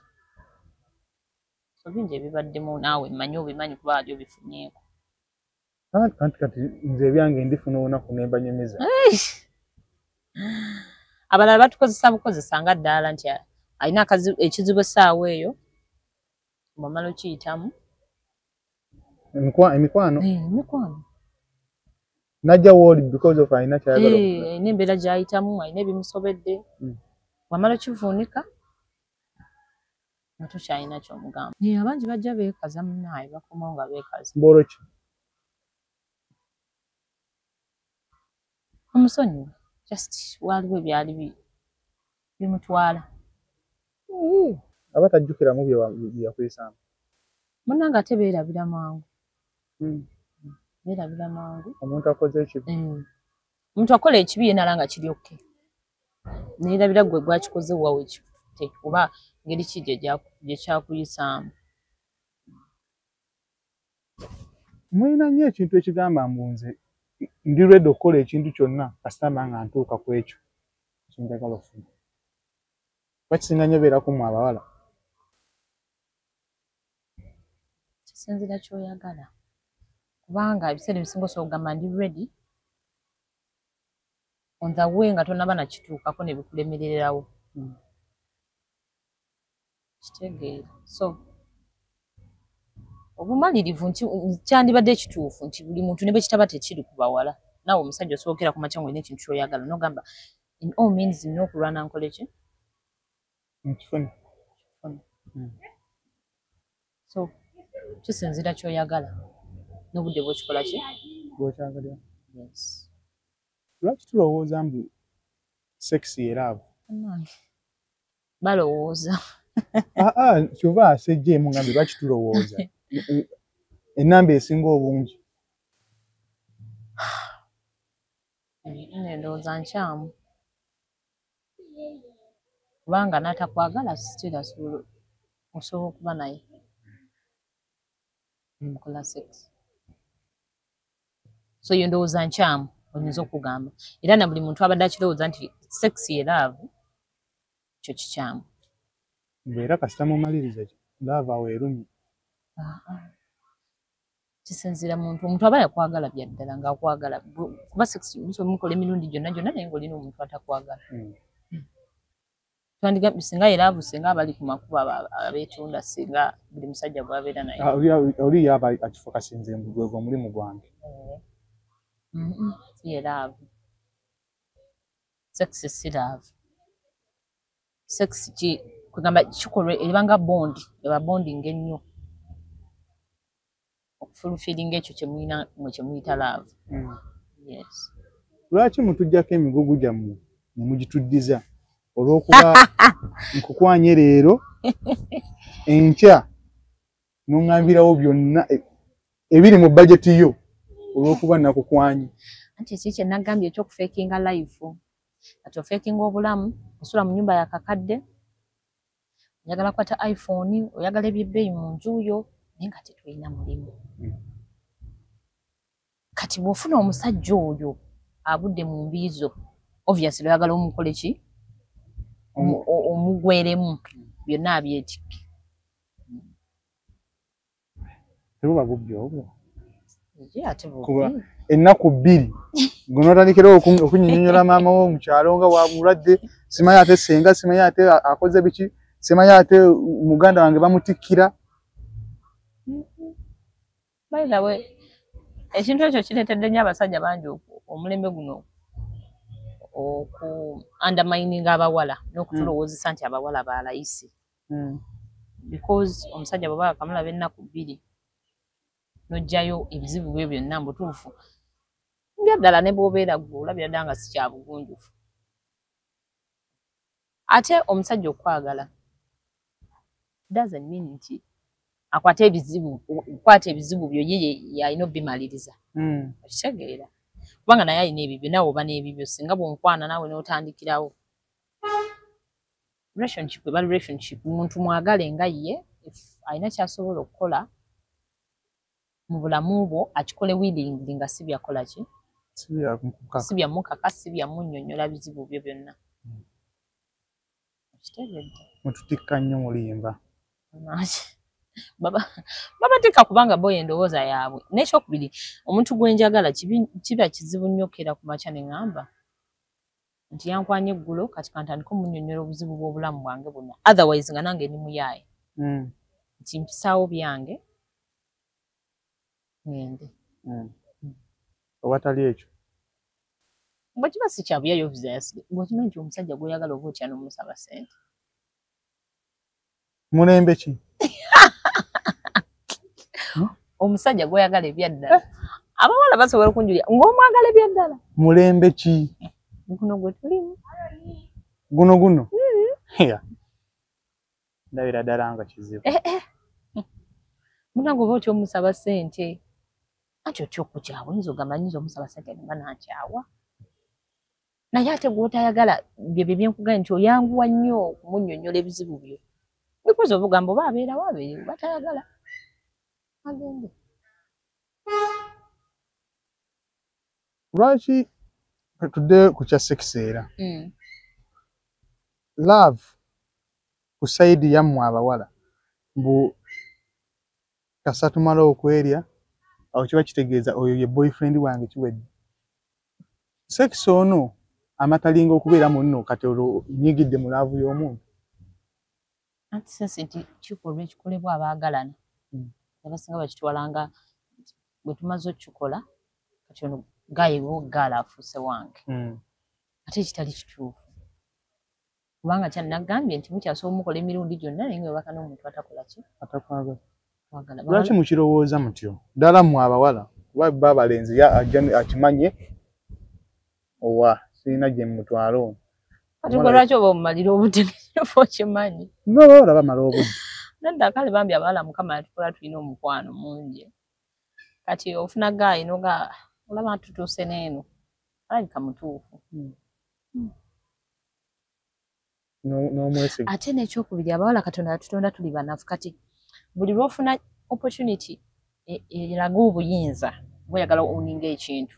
so bingi ebibaddemu naawe mmanyi obimanyi kuba wali obifunyeeko kati nze ebyange ndifuna olunaku ne mbanyumiza abalala batukozesa bukozesa nga ddaala nti alina ekizibu essaawa eyo bw'omala okiyitamu Emikwano. Emikwano. Najja woli because of aina kyayagala. N'embeera gy'ayitamu ayina ebimusobedde. Wamala kivuunika nga tokyalina ky'omugamba. Abangi bajja beekaza munnaye bakomawo nga beekaza. Mbolo ki? Omusonyiwa just waliwo ebyali bimutwala. Abatajjukiramu bye yakwesanga. Munnange ate beerabira mangu. Beerabira mangu. Omuntu akoze ekibi. Omuntu akola ekibi yenna nga kiri okke. Neerabira gwe gwakikoze wawe ekikutte oba ngeri ki gye kyakuyisaamu. Mulina nnyo ekintu ekigamba mbunze ndi ready okukola ekintu kyonna kasitama nga ntuuka ku ekyo kinjagala okufuna. Bakisinga nnyo beerako mu abawala. Kisinzira ky'oyagala. Kubanga ebiseera ebisinga osobola okugamba ndi ready on the way nga tonnaba nakituukako ne bikulemererawo. Kitegeera. So obumalirivu kyandibadde ekituufu nti buli muntu ne bwe kitaba tekiri ku bawala. Naawe omusajja osookera ku makya ng'olina ekintu ky'oyagala n'ogamba in all means nina okulwana nkole ki? Nkifune. So kisinzira ky'oyagala n'obudde bw'okikola ki? Bw'okyagalira. Yes. Lwaki tulowooza mbu sex ye love? Balowooza. Kyova asejjeemu ngambe lwaki tulowooza? Ennamba esinga obungi. Ndowooza nkyamu. Kubanga n'atakwagala still osobola okuba naye. Mukola sex. So yo ndowooza nkyamu oyinza okugamba. Era na buli muntu abadde akirowooza nti sex ye love kyo kikyamu. Era kasita mumaliriza love awo erumye. Kisinzira omuntu aba yakwagala bya ddala ng'akwagala. Kuba sex mukola emirundi gyonna naye ng'olina omuntu atakwagala. Twandiga singa ye love singa abali ku makubo abeetunda singa buli musajja bw'abeera naye. Oli yaba akifokasinze mbu gwe mulimu gwange. Ye love. Sex si love. Sex kugamba kikolwa ebanga bond, eba bonding ennyo. Okufulfilling ekyo kye muyita love. Yes. Lwaki mutujjako emigugu gyammwe ne mugituddiza olw'okuba nkukwanye leero enkya n'oŋŋambirawo byonna ebiri mu bajeti yo olw'okuba nakukwanye. Anti ekyo kye nagambye eky'okufeekinga life. Kati ofeekinga obulamu, osula mu nnyumba ya kakadde, oyagala kwata iPhone, oyagala ebyebbeeyi mu nju yo, naye nga tetulina mulimu. Kati bw'ofuna omusajja oyo agudde mu mbiizo, obviously oyagala omukole ki? Omugweremu byonna abyetikke. Tebuba bubbi obwo. Ate bubbi. Ennaku bbiri ng'onootandikirawo okunnyonnyola maama wo mu kyalo nga wamulwadde, simanyi ate senga, simanyi ate akoze biki, simanyi ate muganda wange bamutikkira. By the way, ekintu ekyo kireetedde nnyo abasajja bangi omulembe guno undermining abawala n'okutulowoozesa nti abawala balayisi. Because omusajja bw'aba akamulaba ennaku bbiri n'oggyayo ebizibu bye byonna mbutuufu bya ddala ne bw'obeera gwe olabira ddala nga si kya bugunjufu. Ate omusajja okwagala doesn't mean nti akwata ebizibu byo ye yalina obbimaliriza. Okitegeera kubanga naye alina ebibyo naawe oba n'ebibyo singa bw'onkwana naawe n'otandikirawo. Relationship eba relationship muntu mwagale nga ye alina ky'asobola okukola mu bulamu bwo akikole willingly nga si byakola ki? Si byamukaka, si byamunnyonnyola bizibu byo byonna. Okitegeedde? Mututikka nnyo mulimba. Babatikka kubanga bo endowooza yaabwe. N'ekyokubiri omuntu gwe njagala kiba kizibu nnyo okkeera ku makya ne ŋŋamba nti yankwanye eggulo kati kantandika omunnyonnyola obuzibu bw'obulamu bwange bwonna. Otherwise nga nange ndi muyaaye. Nti mpisaawo byange ngende Owatali ekyo bwe kiba si kya buyayo visa yasire bw'okimanyi nti omusajja gw'oyagala oba otya n'omusaba ssente mulembe ki omusajja gw'oyagala ebyaddala abawala basobola okunjulira ng'omwagala ebyaddala mulembe ki guno gwe tulimu guno ndabira ddala nga kizibu munange oba otya omusaba ssente anti otya okukyawa oyinza ogamba nyinza omusaba ssente nemba nankyawa naye ate gw'otayagala byebyo byenkugambye nti oyanguwa nnyo okumunnyonnyola ebizibu byo bikoze obugambo oba abeerawo abeerewo batayagala agende lwaki tudde ku kya sekisi era love ku sayidi yammwe abawala mbu kasatumala okwerya awo kiba kitegeeza oyo ye boyfriend wange kiwedde sekisi ono amatalinga okubeera munno kati olwo nyigidde mu laavu y'omuntu anti sensi nti kikolwa ekikolebwa abaagalana abasinga bakitwalanga bwe tumaze okukikola kati ono gayiwo gaala afuuse wange ate ekitali kituufu kubanga kyanagambye nti mukyasobola omukola emirundi gyonna naye nga webaka n'omuntu atakola ki atakwagala lwaki mukirowooza mutyo ddala mmwe abawala kuba bba abalenzi akimanye owa sirina gye mutwala ono kati gwe lwaki oba omumalira obutegeefu okimanyi no olaba mala obudde nadda kale bambi abawala mukama yatukola tulina omukwano mungi kati ofuna gaayi noga olaba tutuuse n'eno alabika mutuufu n'omwesiga ate n'ekyokubiri abawala katonda yatutonda tuli banafu kati buli lwofuna opportunity eraga obuyinza bweyagala oninga ekintu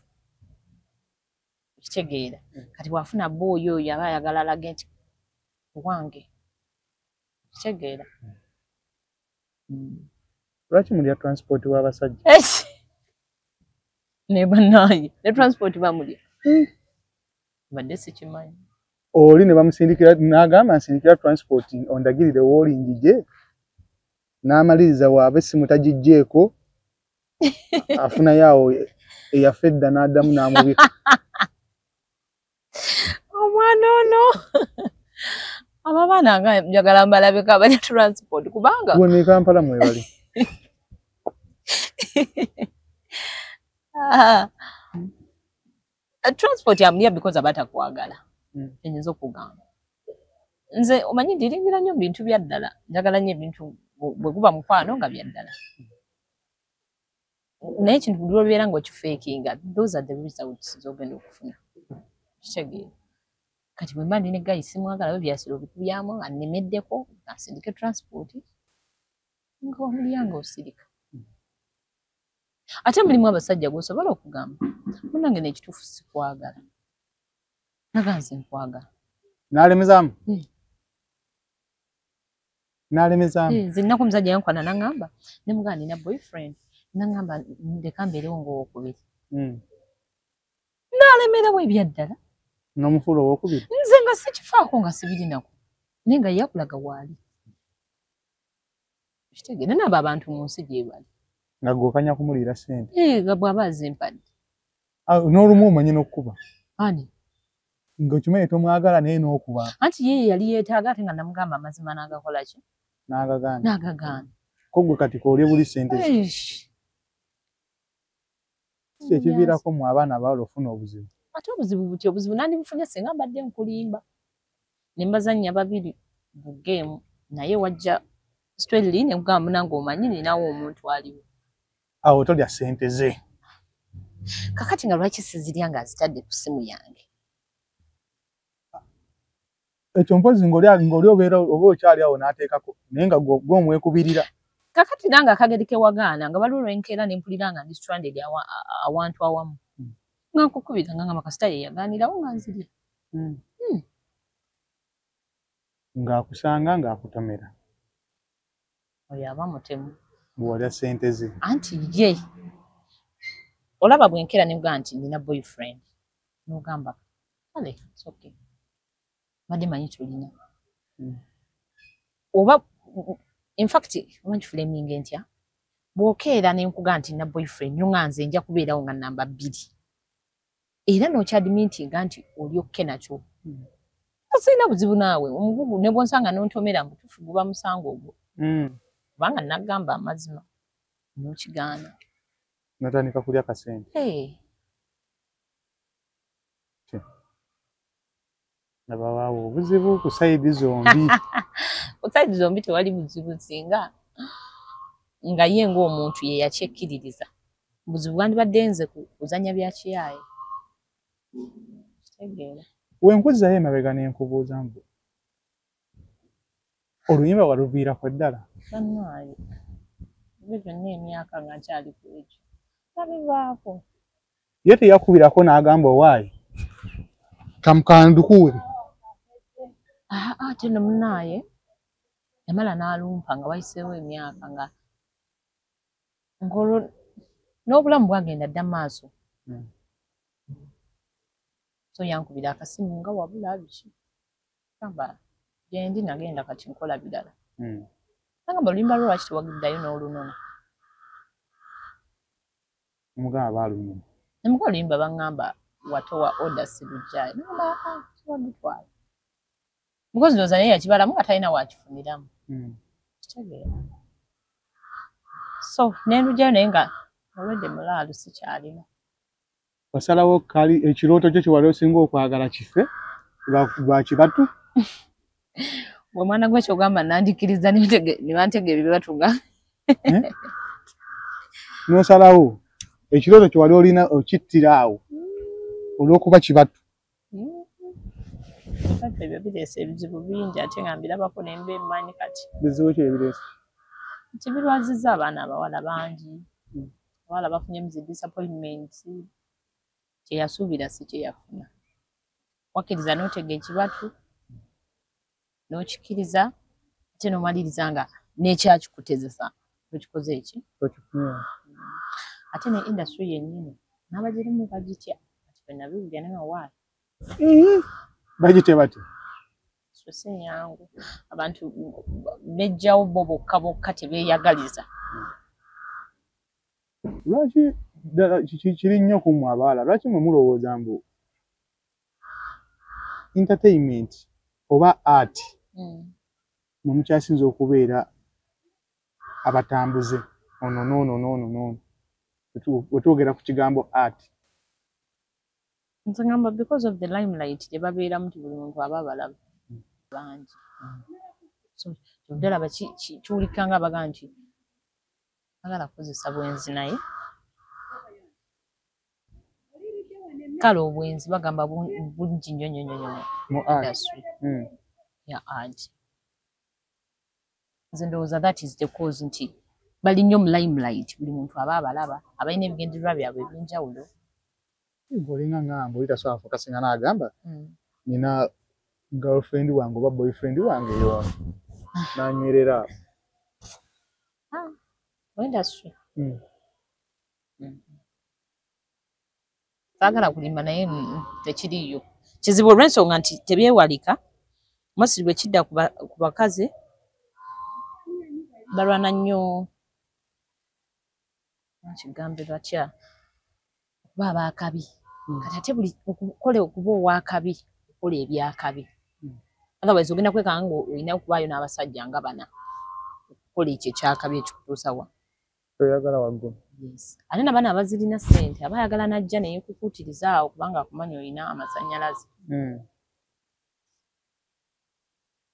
kitegeera kati bwafuna booyo oyo aba ayagala alage nti wange kitegeera lwaki mulya transport w'abasajja ne bannaaye ne transport bamulya badde sikimanyi oli ne bamusindikira n'agamba nsindikira transport ondagirire woolingije n'amaliriza waabe simu tagijjeeko afunayo awo eyaffe edda n'addamu n'amubika omwana ono abo abaana nga njagala mbalabika abalya transport kubanga gwe ne Kampala mwebali transport amulya because abatakwagala enyinza okugamba nze omanyi ndiringira nnyo bintu bya ddala njagala nnyo ebintu bwe guba mukwano nga bya ddala naye ekintu buli lwobeera ng'okifeekinga those are the results z'ogenda okufuna kitegeera kati bwe mba ndi ne gayi simwagala we byasira obikubyamu nga nnemeddeko asindike transport nga wamulya nga osirika ate mulimu abasajja gw'osobola okugamba munnange n'ekituufu sikwagala naganze nkwagala n'alemezaamu n'alemezaamu nze nnaku omusajja yankwana n'aŋŋamba ne mugamba nina boyfriend n'aŋŋamba ndeka mbeerewo ng'owokubiri n'alemerawo ebyaddala n'omufuula owokubiri nze nga sikifaako nga sibirinako naye nga yakulaga waali kitegeera naabo abantu mu nsi gye bali nga gwokanya kumuliira ssente nga bw'aba azimpadde n'olumu omanyi n'okkuba ani ng'okimanyi tomwagala naye n'okuba anti ye yali yeetaaga ate nga namugamba amazima n'agakola ki n'agagaana ko gwe kati koolye buli ssente ki ekiviirako mu abaana abawala ofuna obuzibu ate obuzibu buti obuzibu nandibufunye singa mbadde nkulimba ne mbazannya babiri mu geemu naye wajja straight ne kugamba munange omanyi ninawo omuntu aliwo awo tolya ssente ze kakati nga lwaki sizirya nga azitadde ku ssimu yange ekyo mpozi ng'oli obeera oba okyali awo n'ateekako naye nga gwe omwekubirira kakati nange akageri kewagaana nga waliwo lwenkeera ne mpulira nga ndi stranded awantu awamu nga nkukubira nga makasita ye yagaanirawo nga nzirya ng'akusanga ng'akutomera oyo aba mutemu bw'olya ssente ze anti ye olaba bwenkeera ne mugamba nti nina boyfriend n'ogamba kale it's okay badde manyi tulina oba in fact omanyi fulaminga entya bwokeera ne nkuga nti na boyfriend nyunga nze nja kubeerawo nga namba 2 era n'okyadmitinga nti oli okke nakyo asina buzibu naawe omugugu ne bwonsanga n'ontomera mutufu guba musango ogwo kubanga nagamba amazima n'okigaana natandika kulya kasente nabawaawo obuzibu ku sayidi zombi ku sayidi zombi tewali buzibu singa nga ye ng'omuntu ye yakyekkiririza buzibu bwandibadde nze kuzanya bya kiyaaye kitegeera wenkuzzayo emabega n'enkubuuza mbu oluyimba waluviirako ddala bannaaye ebyo byonna emyaka nga nkyali ku ekyo tabivaako ye teyakubirako n'agamba owaayi kamukandukuule ate no munnaaye yamala n'alumpa nga wayiseewo emyaka nga ngolwo n'obulamu bwagenda dda maaso so yankubira akasimu nga wabula biki gamba gyendi nagenda kati nkola birala nagamba oluyimba lwo lwaki tewagiddayo n'olunona omugamba baaluyimba nemukola oluyimba baŋŋamba watowa oda sirujjayo nagamba kiwagitwala mukozi ndowooza naye yakibalamu nga talina wakifuniramu kitegeera so nendujayo naye nga olwedde mulaalu sikyalina wasalawo kali ekirooto kyo kiwali osinga okwagala kife lwa kibatu bwe mwana gwe kyogamba nandikiriza ne bantegeera bye batuga n'osalawo ekirooto kiwali olina okittira awo olw'okuba kibatu ebyo bireese ebizibu bingi ate nga mbirabako ne mba emmanyi kati bizibu ki ebireese kibirwazizza abaana abawala bangi abawala bafunye mu zi disappointments kyeyasuubira si kyeyafuna wakkiriza n'otega ekibatu n'okikiriza ate n'omaliriza nga n'ekyakikutezesa tokikoze eki ate ne industry yennyini n'abagirimu bagitya kati bwe nabiwulira naye waayi bagite bati so si nyangu abantu bejjawo bo bokka bokka tebeeyagaliza lwaki kiri nnyo ku mmwe abawala lwaki mwe mulowooza mbu entertainment oba art mwe mukyasinza okubeera abatambuze ono noono wetwogera ku kigambo art nze ngamba because of the limelight gye babeeramu nti buli muntu aba abalaba bangi so kyodalaba kiwulika nga abaga nti agala kukozesa bwenzi naye kale obwenzi bagamba bungi nnyo mu industry ya art nze ndowooza that is the cause nti bali nnyo mu limelight buli muntu aba abalaba abalina ebigendererwa byabwe eby'enjawulo olinga ngamba oli tasobola fokasinga n'agamba nina girlfriend wange oba boyfriend wange yo nanywerera industry saagala kulimba naye tekiriyo kizibu olw'ensonga nti tebyewalika mosiri bwe kidda ku bakazi balwana nnyo kigambe batya okuba abaakabi kati ate buli okuba owakabi okukola ebyakabi otherwise ogenda kwekanga nga olina okubaayo n'abasajja nga bana okukola ekyo ekyakabi ekikutuusa wa oyagala waggulu ate nabana abazirina ssente aba ayagala najja neyekukuutiriza awo kubanga akumanya olina amasannyalaze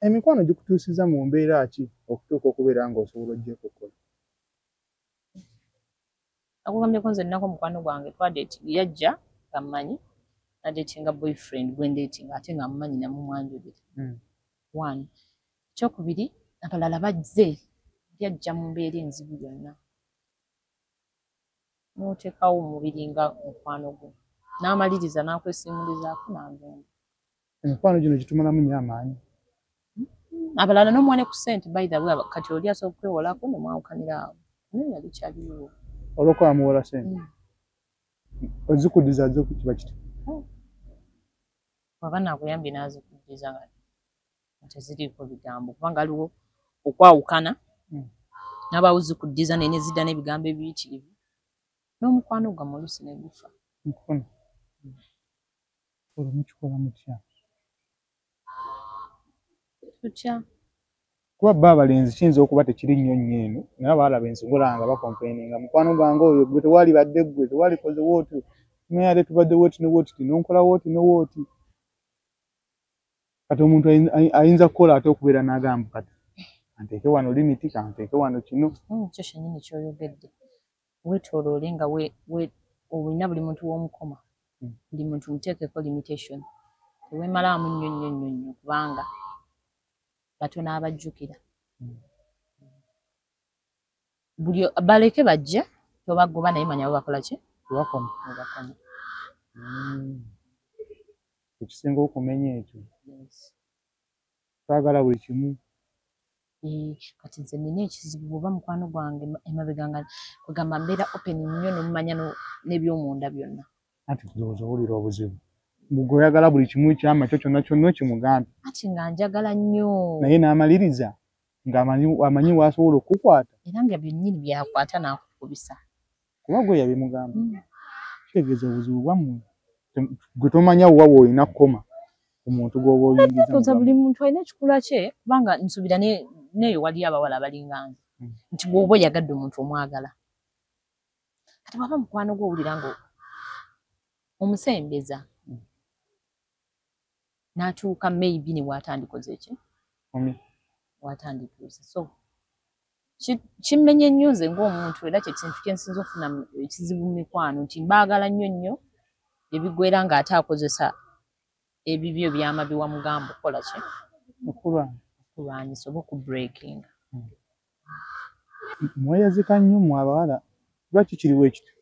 emikwano gikutuusiza mu mbeera ki okutuuka okubeera ng'osobola ojjeko okukola akugambyeko nze nnako mukwano gwange twadeeti yajja nga mmanyi nadeetinga boyfriend gwendeetinga ate nga mmanyi namumwanjulira one ekyokubiri abalala bazze yajja mu mbeera enzibu yonna n'oteekawo omubiri nga mukwano gwe n'amaliriza n'akwesimulizaako n'agenda emikwano gino gitumalamu nnyo amaanyi abalala n'omwane ku ssente by the way kati oli asobola okwewolako ne mwawukanira awo naye yali kyaliwo olwokuba muwola ssente ozikuddiza zo kiba kiti waba naakuyambye n'azikuddiza nga teziriiko bigambo kubanga aliwo okwawukana n'abawuzi ku design n'ezidda n'ebigambo ebiyitirivu n'omukwano gwa mulusi ne gufa nkufuna olumukikola mutya tutya kuba bba abalenzi kiyinza okuba tekiri nnyo nnyo eno naye abaalaba ensogola nga bakomplaininga mukwano gwange oyo gwe tewali badde gwe tewali koze wooti naye ate tubadde wooti ne wooti tinonkola wooti ne wooti kati omuntu ayinza kukola ate okubeera n'agamba kati anteeke wano limiti kanteeke wano kino kyo kyennyini kyoyogedde weetooloole nga olina buli muntu w'omukoma buli muntu muteekeko limitation teweemalaamu nnyo kubanga batono abajjukira buli baleke bajje tobagoba naye manya bakola ki bakoma ekisinga okumenya ekyo twagala buli kimu kati nze nina ekizibu bwoba mukwano gwange emabega nga kugamba mbeera open nnyo nomumanya n'ebyomunda byonna anti ndowooza owulira obuzibu mbuga oyagala buli kimu kyama kyo kyonna kyonna kimugambe ati nga njagala nnyo naye n'amaliriza ng'amanyi waasobola okukukwata era nga byennyini byakwata n'akukubisa kuba gwe yabimugamba kitegeeza obuzibu bwammwe gwe tomanya wa woolina kkoma omuntu gw'oba oyingiza buli muntu alina ekikula kye kubanga nsuubira neeyo wali abawala abalinga nze nti bw'oba oyagadde omuntu omwagala kati bwaba mukwano gwe owulira nga omusembeza n'atuuka maybe ne bw'atandikoze ki bw'atandituuse so kimmenya nnyo nze ng'omuntu era kyekintu kye nsinza okufuna ekizibu mu mikwano nti mbaagala nnyo ebigwera ng'ate akozesa ebibyo byamabi wa mugamba okukola ki okulwanyisa oba okubreakinga mweyazika nnyo mwe abawala lwaki kiriwo ekityo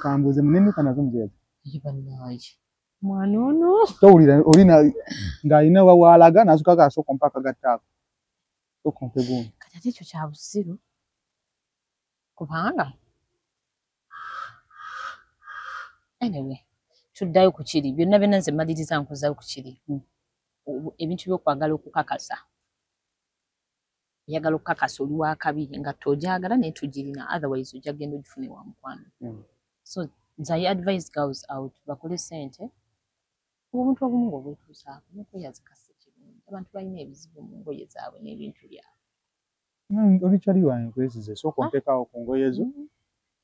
kambuuze munemeka nazo muzeyazi mwana ono towulira olina ng'alina waalaga n'asukako akasooka mpaka gattaako sokompe gundi kati ate ekyo kya busiru kubanga anyway tuddayo ku kiri byonna byonna nze maliriza nkuzayo ku kiri ebintu by'okwagala okukakasa oyagala okukakasa oli wakabi nga tojagala naye tugirina otherwise ojja genda ogifune wa mukwano so nze I advise girls out bakole ssente obuntu obumu ng'obwetuusaako n'okweyazika si kirungi abantu balina ebizibu mu ngoye zaabwe n'ebintu byabwe olikyali wange kwesize sooka onteekaawo ku ngoye zo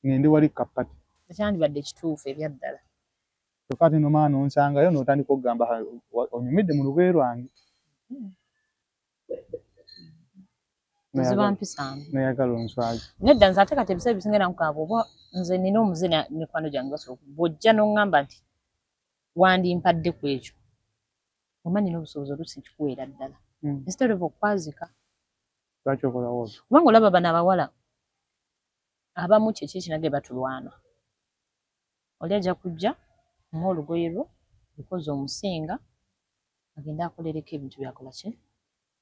ngende wali kapati ekyandibadde kituufu ebyaddala kyokka ate nomaa nonsangayo n'otandika okugamba onyumidde mu lugoye lwange nayagala onswage nedda nze ate kati ebiseera ebisingera nkukaaba oba nze nina omuze mikwano gyange basobola bw'ojja n'oŋŋamba nti wandimpadde ku ekyo omanyi n'obusobozi oluusi nkikuweera ddala instead of okukwazika lwaki okolawo kubanga olaba bano abawala abamu kyeki kinage batulwana oli ajja kujja muwa olugoye lwo lukoze omusinga agenda akolereko ebintu byakola ki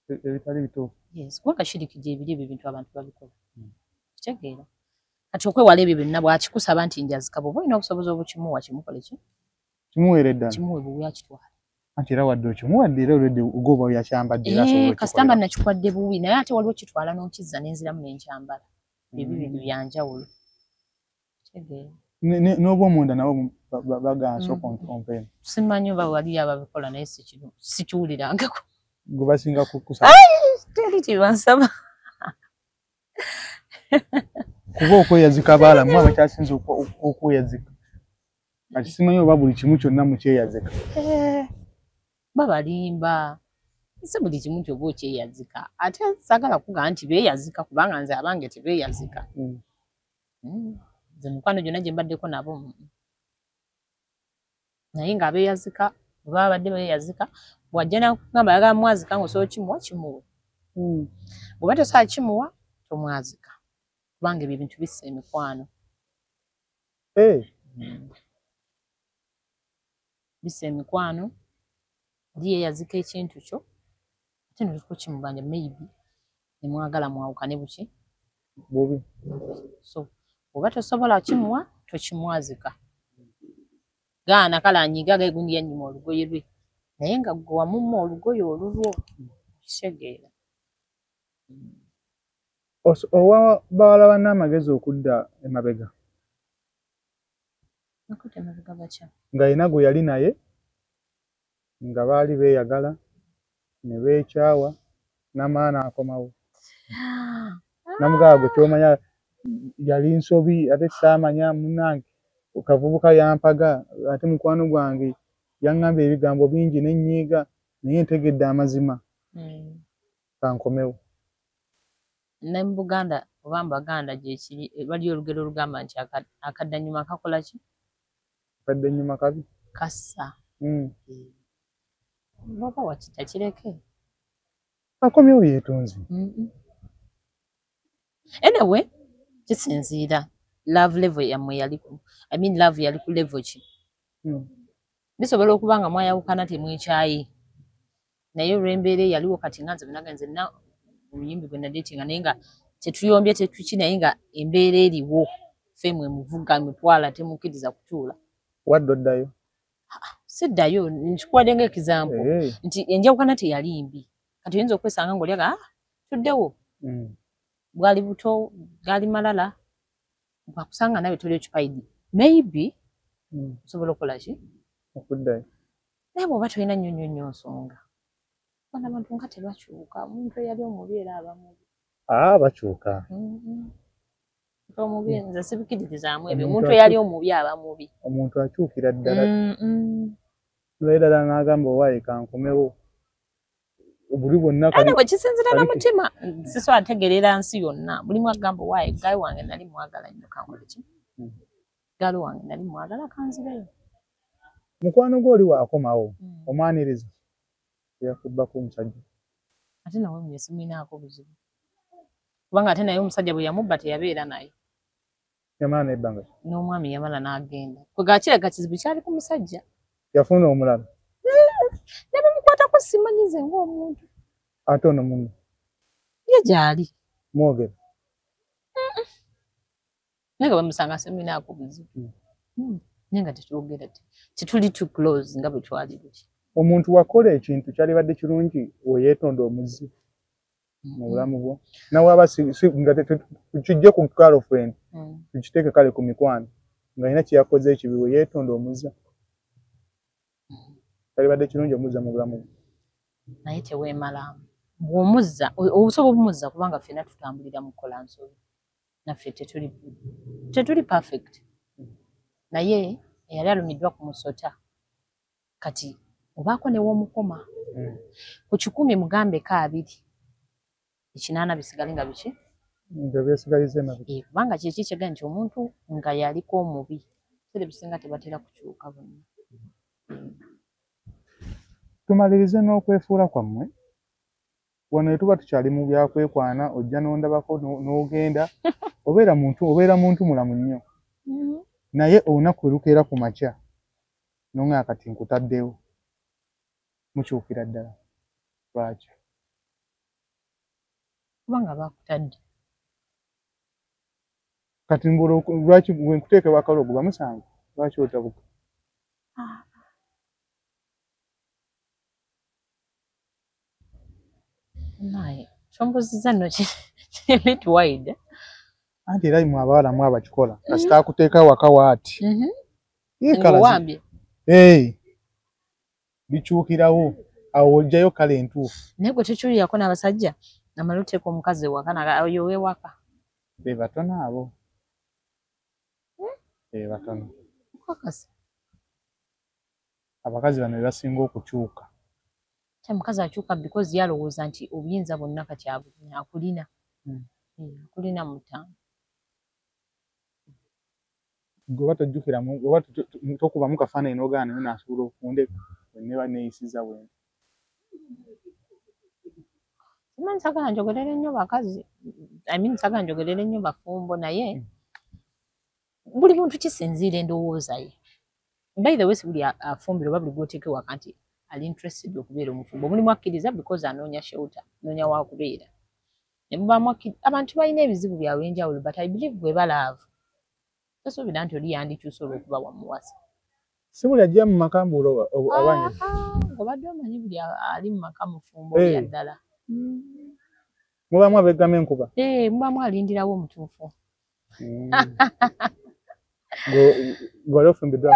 ebitali bituufu yes kubanga shiriki gyebiri ebyo ebintu abantu babikola kitegeera kati okwewala ebyo byonna bwakikusaba nti njazika bw'oba olina obusobozi obukimuwa kimukole ki kimuweere ddala kimuwe buwi akitwala anti era wadde okimuwadde era olwedde ogoba yakyambadde era asobola kasitamba nakikwadde buwi naye ate waliwo kitwala n'okizza n'enziramu n'enkyambala ebyo bintu byanjawulo kitegeera n'oba omunda nabo bagansa okompeeni simanyi oba waliyo ababikola naye sikiwulirangako gwe basinga kusaba teri kyebansaba kuba okweyazika abaalamu abakyasinza okweyazika kati simanyi oba buli kimu kyonna mukyeyazika babalimba si buli kimu kyoba okyeyazika ate sagala kugamba nti beeyazika kubanga nze abange tebeeyazika nze mikwano gyonna gye mbaddeko nabo naye ng'abeeyazika bwe baba badde beeyazika bw'ajja nakugamba ayagala mwazika ng'osobola kimuwa kimuwe bw'oba tosobola kimuwa tomwazika kubanga ebyo ebintu bissa emikwano bissa emikwano oli yeeyazika ekintu kyo ate notuko kimuganja maybe nemwagala mwawukane buki bubi so bw'oba tosobola kimuwa tokimwazika gaana kale anyiga geegundi yannyuma olugoye lwe naye nga gwe wamumma olugoye olulwo kitegeera Owa bawala bannamagezi okudda emabega. Nakute emabega bacha. Nga ina gwe yali naye nga baali beeyagala ne beekyawa n'amaana akomawo. Namugamba ky'omanya yali nsobi ate saamanya munnange okavubuka yampaga ate mukwano gwange yaŋŋamba ebigambo bingi n'ennyiiga naye ntegedde amazima. Kankomewo. Ne mu Buganda oba mu Baganda gye kiri bali olugero olugamba nti akaddannyuma kakola ki? Akaddannyuma kabi. Kassa. Baba wakita kireke. Akomyewo yeetonzi. Anyway, kisinziira love level yammwe yali ku love yali ku level ki? Bisobola okuba nga mwayawukana temwekyayi. Naye olw'embeera yaliwo kati nga nze nagenze na omuyimbi gwe nadeetinga naye nga tetuyombye tetuki naye nga embeera eriwo ffe mwe muvuga mutwala temukkiriza kutuula. Wadde oddayo? Siddayo, nkikuwadde ng'ekizampo nti enjawukana teyali mbi. Kati oyinza okwesanga ng'olyaga tuddewo. Bwali buto, gali malala, bwakusanga nawe toli occupied. Maybe osobola okukola ki? Okuddayo. Naye bw'oba tolina nnyo nsonga. Bano abantu nga tebakyuka, omuntu eyali omubi era aba mubi. Bakyuka. Omubi nze sibikiririzaamu ebyo, omuntu eyali omubi aba mubi. Omuntu akyukira ddala. Naye ddala n'agamba owaaye kankomewo. Buli bwonna kali. Bwe kisinziira na mutima, sisobola ategeerera nsi yonna. Buli mwagamba owaaye gaali wange nali mwagala nnyo kankole ki? Gaali wange nali mwagala kanzireyo. Mukwano gwe oli waakomawo, omwaniriza. Yakubbako omusajja. Ate nawe mwesi mwinaako buzibu. Kubanga ate naye omusajja bwe yamubba teyabeera naye. Yamala n'ebbanga. N'omwami yamala n'agenda. Kwe gaakiraga kizibu kyali ku musajja. Yafuna omulala. Ne bamukwatako simanyize ng'omuntu. Ate ono munno. Ye gy'ali. Mwogere. Naye nga bamusanga semwinaako buzibu. Naye nga tetwogera tetuli too close nga bwe twali buti. Omuntu wakola ekintu kyalibadde kirungi weyeetonda omuzzi mu bulamu bwo. Nawaba nga tukijje ku girlfriend, tukiteeke kale ku mikwano. Nga alina kye yakoze ekibi weyeetonda omuzza. Kyalibadde kirungi omuzza mu bulamu bwo. Naye teweemalamu. Bw'omuzza, osobola obumuzza kubanga ffenna tutambulira mu kukola nsobi. Naffe tetuli perfect. Naye eyali alumiddwa ku musota. Kati obaako ne w'omukoma. Ku 10 mugambeko 2. 8 bisigale nga biki? Nga byesigalize emabega. Kubanga kiki kyega nti omuntu nga yaliko omubi. Sere bisinga tebatera kukyuka bonna. Tumalirize n'okwefuula kwammwe. Wano tuba tukyali mu byakwekwana ojja n'ondabako n'ogenda. Obeera muntu mulamu nnyo. Naye olunaku lukeera ku makya. N'oŋŋaa kati nkutaddewo. Mukyukira ddala. Lwaki? Kubanga bakutadde. Kati lwaki bwe nkuteekebwa akalogo bamusange? Lwaki otabuka? Naye kyombuziza nno bit wide. Anti era mu abawala mu abakikola. Kasita akuteeka waka waati. Ng'owambye. Bikyukirawo. Awo ojjayo kale entuufu. Naye gwe tukyulirako n'abasajja amala oteeka omukazi ewaka oyo ow'ewaka. Be batono abo. Batono. Kakasi. Abakazi bano be basinga okukyuka. Omukazi akyuka because yalowooza nti obuyinza bwonna kati akulina. Akulina mu ttanga. Gwe batojjukiramu, oba tokubamu kafaananyi n'ogaana naye n'asobola okundeka ne baneeyisiza bwe. Simanyi sagala njogerere nnyo bakazi. Sagala njogerere nnyo bafumbo naye buli muntu kisinziira endowooza ye. By the way, si buli afumbira oba buli gw'oteeka ewaka nti ali interested okubeera omufumbo. Mulimu akkiriza because anoonya shelter, anoonya wa kubeera. Ne mubaamu abantu balina ebizibu byabwe enjawulo but I believe bwe balaavu. Tosuubira nti oli yandikyusa olw'okuba wamuwasa. Si buli ajja mu maka mbuulo abanye. Obadde omanyi buli ali mu maka mufumbo ya ddala. Mubamu abegama enkuba. Mubamu alindirawo omutuufu. Gwali ofumbiddwa.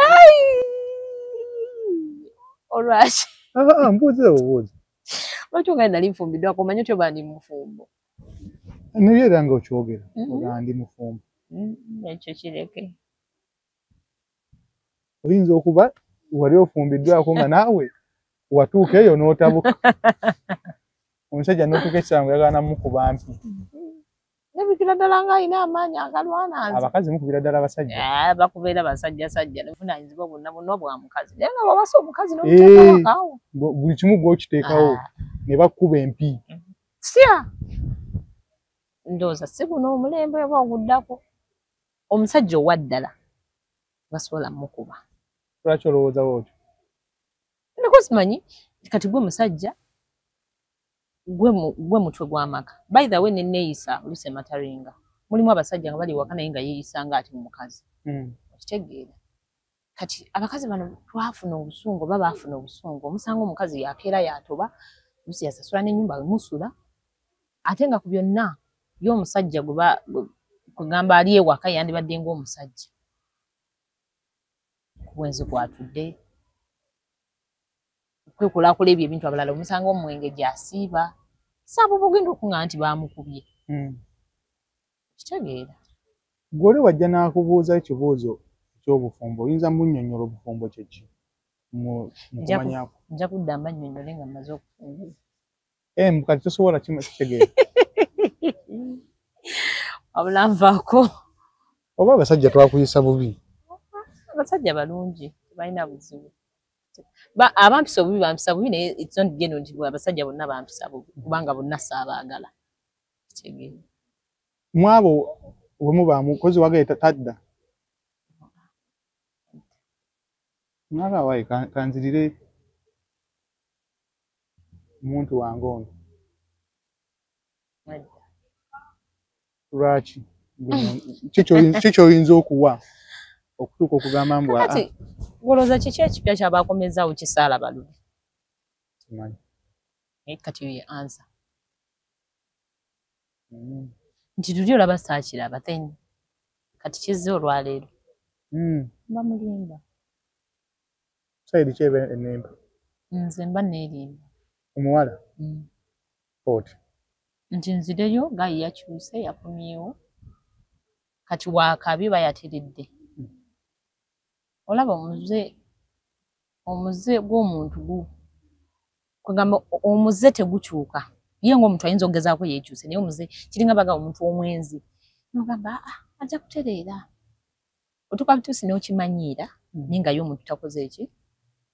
Olwaki? Mbuuze obuuzi. Lwaki ogenda nali nfumbiddwako omanyi otyo bandi mufumbo. Naye era nga okyogera oga ndi mufumbo. Ekyo kireke. Oyinza okuba wali ofumbiddwako nga naawe watuuka eyo n'otabuka. Omusajja n'otuuka ekisango yagala mukuba mpi. Nebikira ddala ng'alina amaanyi agalwana nze. Abakazi mukubira ddala abasajja. Bakubeera basajjasajja nebuvunaanyizibwa bwonna bwa mukazi. Naye nga bw'obasa omukazi n'omuteekawako awo. Buli kimu gw'okiteekawo ne bakuba empi. Sya! Ndowooza si guno omulembe oba oguddako. Omusajja owa ddala basobola mukuba. Lwaki olowooza bw'otyo? Ndiko simanyi kati gwe musajja gwe mutwe gw'amaka. By the way neeyisa oluse mataringa. Mulimu abasajja nga bali waka naye nga yeeyisa ng'ati mukazi. Okitegeera. Kati abakazi bano twafuna obusungu oba baafuna obusungu. Omusanga omukazi yakeera yatoba, oluusi yasasula n'ennyumba wemusula. Ate nga ku byonna ye omusajja kugamba ali ewaka yandibadde ng'omusajja. Bwenzi kwatudde. Kwekulaakola ebyo ebintu abalala omusanga omwenge gy'asiiba. Saabo bugenda okuŋŋa nti baamukubye. Kitegeera. Gw'oli wajja n'akubuuza ekibuuzo eky'obufumbo oyinza munnyonnyola obufumbo kye ki? Mukumanyako. Nja kudda mbannyonnyole nga mmaze okufumbira. Kati tosobola kitegeera. Wabula nvaako. Oba abasajja twakuyisa bubi. Abasajja balungi tebalina buzibu. Abampisa obubi bampisa bubi naye it's not geno nti abasajja bonna bampisa bubi kubanga bonna saabaagala. Kitegeera. Mwabo bwe muba mukozi wagaye tadda. Mwaba wayi kanzirire omuntu wange ono. Lwaki? Kiki oyinza okuwa okutuuka okugamba mbu kati golooza kiki ekipya kyabakomezaawo kisaala balubi? Simanyi. Kati ye answer. Nti tuli olaba saakiraba then kati kizze olwaleero. Bamulimba. Saidi kyebe ennemba. Nze mba neerimba. Omuwala? Oti. Nti nzireyo gayi yakyuse yakomyewo. Kati waakabi bayateredde. Olaba omuze gw'omuntu kugamba omuze tegukyuka. Ye ng'omuntu ayinza okugezaako yeekyuse naye omuze kiringa baga omuntu omwenzi. Nogamba ajja kutereera. Otuuka bituusi n'okimanyiira naye nga ye omuntu takoze eki?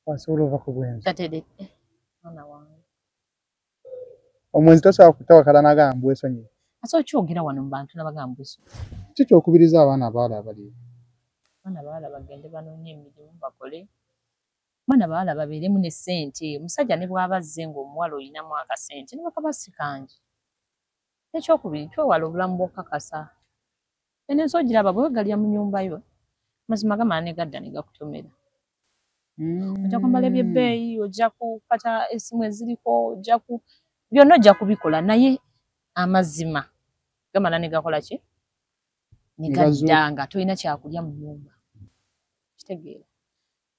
Asobola ova ku bwenzi. Tateredde. Mwana wange. Omwenzi tosobola kutawakala n'agamba mbwesonyiwe. Ate okyogera wano mu bantu n'abagamba mbwesonyiwe. Kiki ky'okubiriza abaana abawala abaliwo? Abaana abawala bagende banoonye emirimu bakole. Abaana abawala babeeremu ne ssente. Omusajja ne bw'aba azze ng'omuwala oyinamu akasente ne bakabasi kangi. Ekyokubiri twewala obulamu bw'okukakasa. Enensi ogiraba bwe wegalya mu nnyumba yo mazima gamala ne gadda ne gakutomera. Ojja kwambala ebyebbeeyi, ojja kupata essimu eziriko, byonna ojja kubikola naye amazima gamala ne gakola ki? Ne gadda nga tolina kyakulya mu nnyumba. Kitegeera.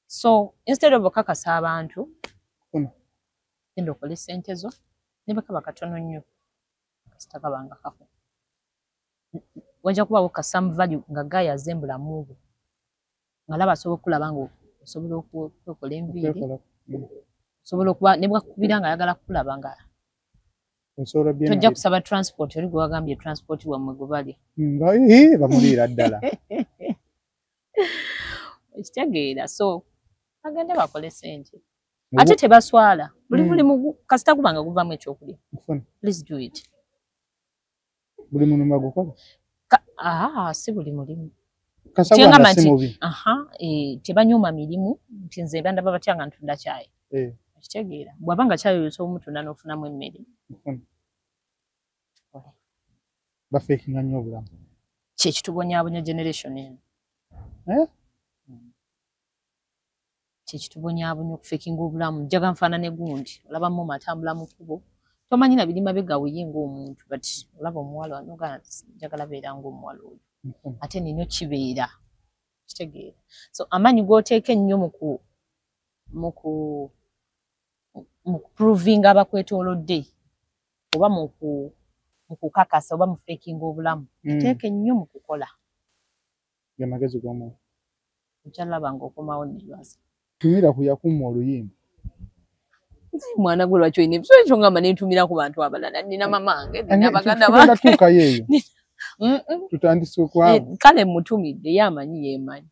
So instead of okakasa abantu genda okole ssente zo ne bakaba katono nnyo kasita kabanga kako. Wajja kubawo kasamu value nga gaaya azembulamu bwo. Nga laba asobola okulaba nga osobola okwekola enviiri. Osobola okuba ne bwakubira nga ayagala kukulaba nga tojja kusaba transport oli gwe wagambye transport wammwe gwe bali. Bamuliira ddala. Ekitegeera so bagende bakole ssente. Ate tebaswala. Buli mu kasita guba nga guvaamu ekyokulya. Please do it. Buli muntu magukola? Si buli mulimu. Kasabanga si mubi. Tebanyuma mirimu nti nze bandaba batya nga ntunda kyayi. Ekitegeera. Bw'abanga kyayi oyinza omutunda n'ofunamu emmere. Bafeekinga nnyo obulamu. Kye kitubonyaabonya generation eno. Kye kitubonyaabonya okufeekinga obulamu. Njaga nfaanane gundi olabamu matambula mu kkubo tomanyi na birima begawe yinga omuntu but olaba omuwala anoga njagala beera ng'omuwala oyo ate nino kibeera kitegeera so amanyi gooteeka ennyo mu proving abakwetoolodde oba mu kukakasa oba mu fakinga obulamu teeka ennyo mu kukola amagezi g'omuntu nkyalaba ng'okomawo nilwaza tumira ku yakumma oluyimba mwana gwe lwaki olina ebisobo ekyo ngamba nentumira ku bantu abalala nina mamange nina baganda bange tuukayo eyo tutandise okwawo kale mutumidde ye amanyi yeemanyi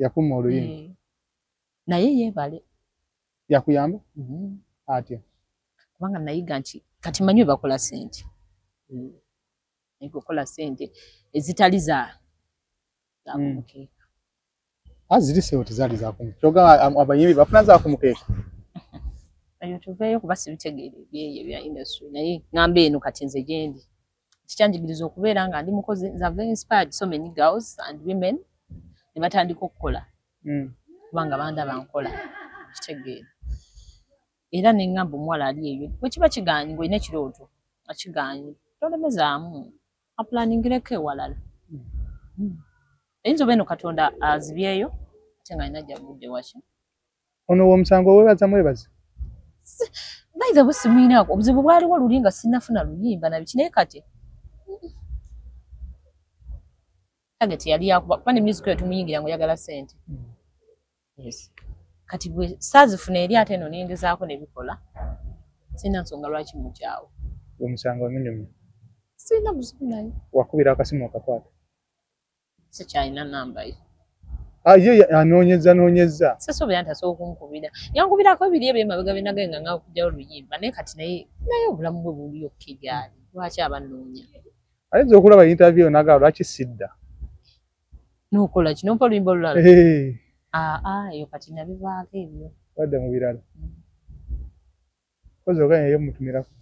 yakumma oluyimba naye yeebale yakuyamba atya kubanga nayiga nti kati manyi bakola sente okukola sente ezitali zakumukeeka aziri sewo tezaali zakumukeeka abayimbi bafuna zakumukeeka ayo tuveeyo kuba sibitegeere ebyeye bya industry naye ngamba eno kati nze gyendi kikyanjigiriza okubeera nga ndi mukozi nze have inspired so many girls and women ne batandika okukola kubanga bandaba nkola kitegeere era ne ngamba omuwala ali eyo bwe kiba kigaanyi ng'olina ekirooto akigaanyi tolemezaamu aplaningireko ewalala eyinza oba eno katonda azibyeyo ate nga alina gyagudde waki ono w'omusango webaza mwebaze bayiza bwe simuyinaako obuzibu bwaliwo luli nga sinafuna luyimba nabiki naye kati target yali yakuba kuba ne music eyo tumuyingira ngu oyagala ssente yes kati bwe saazifuna eri ate eno nengezaako ne bikola sirina nsonga lwaki mukyawo omusango wamunyumya sirina buzibu naye wakubira akasimu okakwata sikyalina namba ye ye anoonyeza sesobeera ntasobola okunkubira yankubirako ebiri ebyo emabega byenagaye nga okujjawo oluyimba naye kati naye obulamu bwe buli yokka ebyali lwaki abanoonya ayinza okulaba interview nagaa lwaki sidda n'okola ki nompa oluyimba olulala eyo kati nabivaako ebyo wadde mu birala kozi oganye ye mutumirako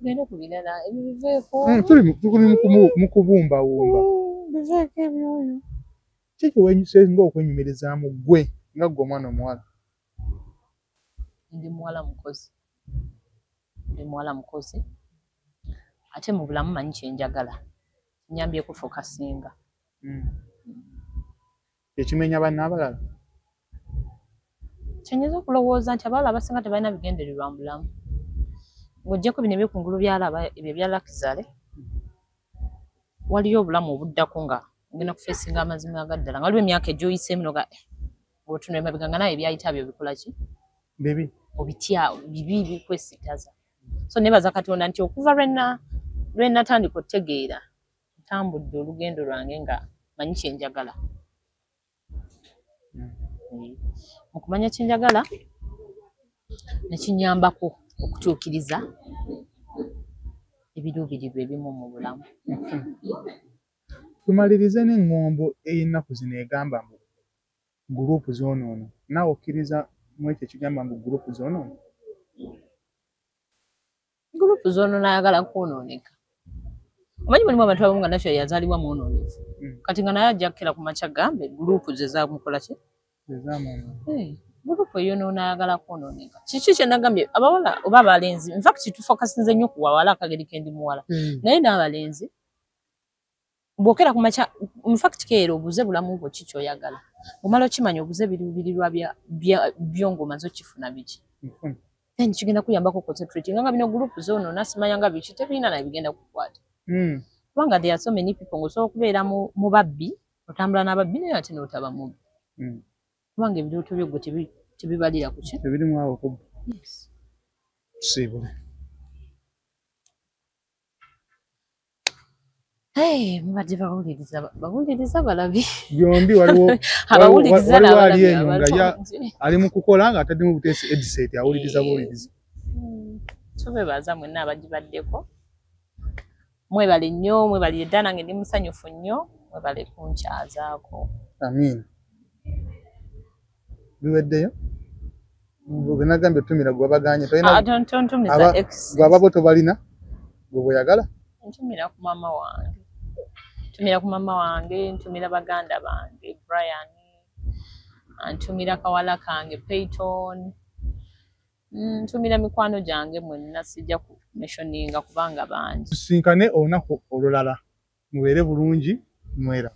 genda ku birala ebyo biveeko tuli mu kubumbawumba biveeko ebyoyo kiki wenyusenga okwenyumirizaamu gwe nga gwe omwana omuwala ndi muwala mukozi ate mu bulamu manyi kyenjagala nyambye kufokasinga ekimenya banna abalala kyenyeza okulowooza nti abawala abasinga tebalina bigendererwa mu bulamu ng'oggyeko bino ebyekungulu byalaba ebyo ebya lakizale waliyo obulamu obuddako nga ogenda kufeesinga amazima agaddala nga waliwo emyaka egyoyiseemu noga ng'otunula emabega nga nawe ebyayita byo bikola ki bibi obitya bibi bikwesittaza so nebaza Katonda nti okuva lwe natandika otegeera ntambudde olugendo lwange nga manyi kyenjagala mu kumanya kyenjagala nekinyambako okutuukiriza ebiruubirirwa ebimu mu bulamu tumalirize n'eŋŋombo ey'ennaku zino egamba mbu guruupu zoonoono naawe okkiriza mu ekyo ekigamba mbu guruupu zoonoono guruupu zoonoono ayagala kwonooneka omanyi mulimu abantu abamu nga nakyo yazaalibwa mwonoonefu kati nga naye ajja kkera ku makya gambe guruupu ze zamukola ki guruupu eyonoona ayagala kwonooneka kiki kye nagambye abawala oba abalenzi infact tufokasinze nnyo ku wawala akageri kendi muwala naye n'abalenzi bwokera ku makya infact keera obuze bulamu bwo ki kyoyagala omala okimanya obuze biruubirirwa byo ng'omaze okifuna biki then kigenda kuyambako concentrating nga bino guruupu zoonoona simanya nga biki tebirina naye bigenda kukwata kubanga there are so many people ng'osobola okubeera mu babbi otambula n'ababbi naye ate n'otaba mubbi kubanga ebirooto byo gwe tebibalira ku ki tebirimu awo kubba tusiibule mubadde bawuliriza balabi byombi waliwo abawuliriza ali eno nga ali mu kukola nga atadde mu buteesi headset awuliriza buwuliriza tubebaza mwenna abagibaddeko mwebale nnyo mwebalire ddala nange ndi musanyufu nnyo mwebale kunkyazaako amiina biweddeyo gwe nagambye otumira gwe babaganye gwe ababo tobalina gwe bweyagala ntumira ku maama wange ntumira baganda bange Brian antumira kawala kange Peyton, ntumira mikwano gyange mwenna sijja ku mentioninga kubanga bangi. Tusinkane olunaku olulala mubeere bulungi mwera.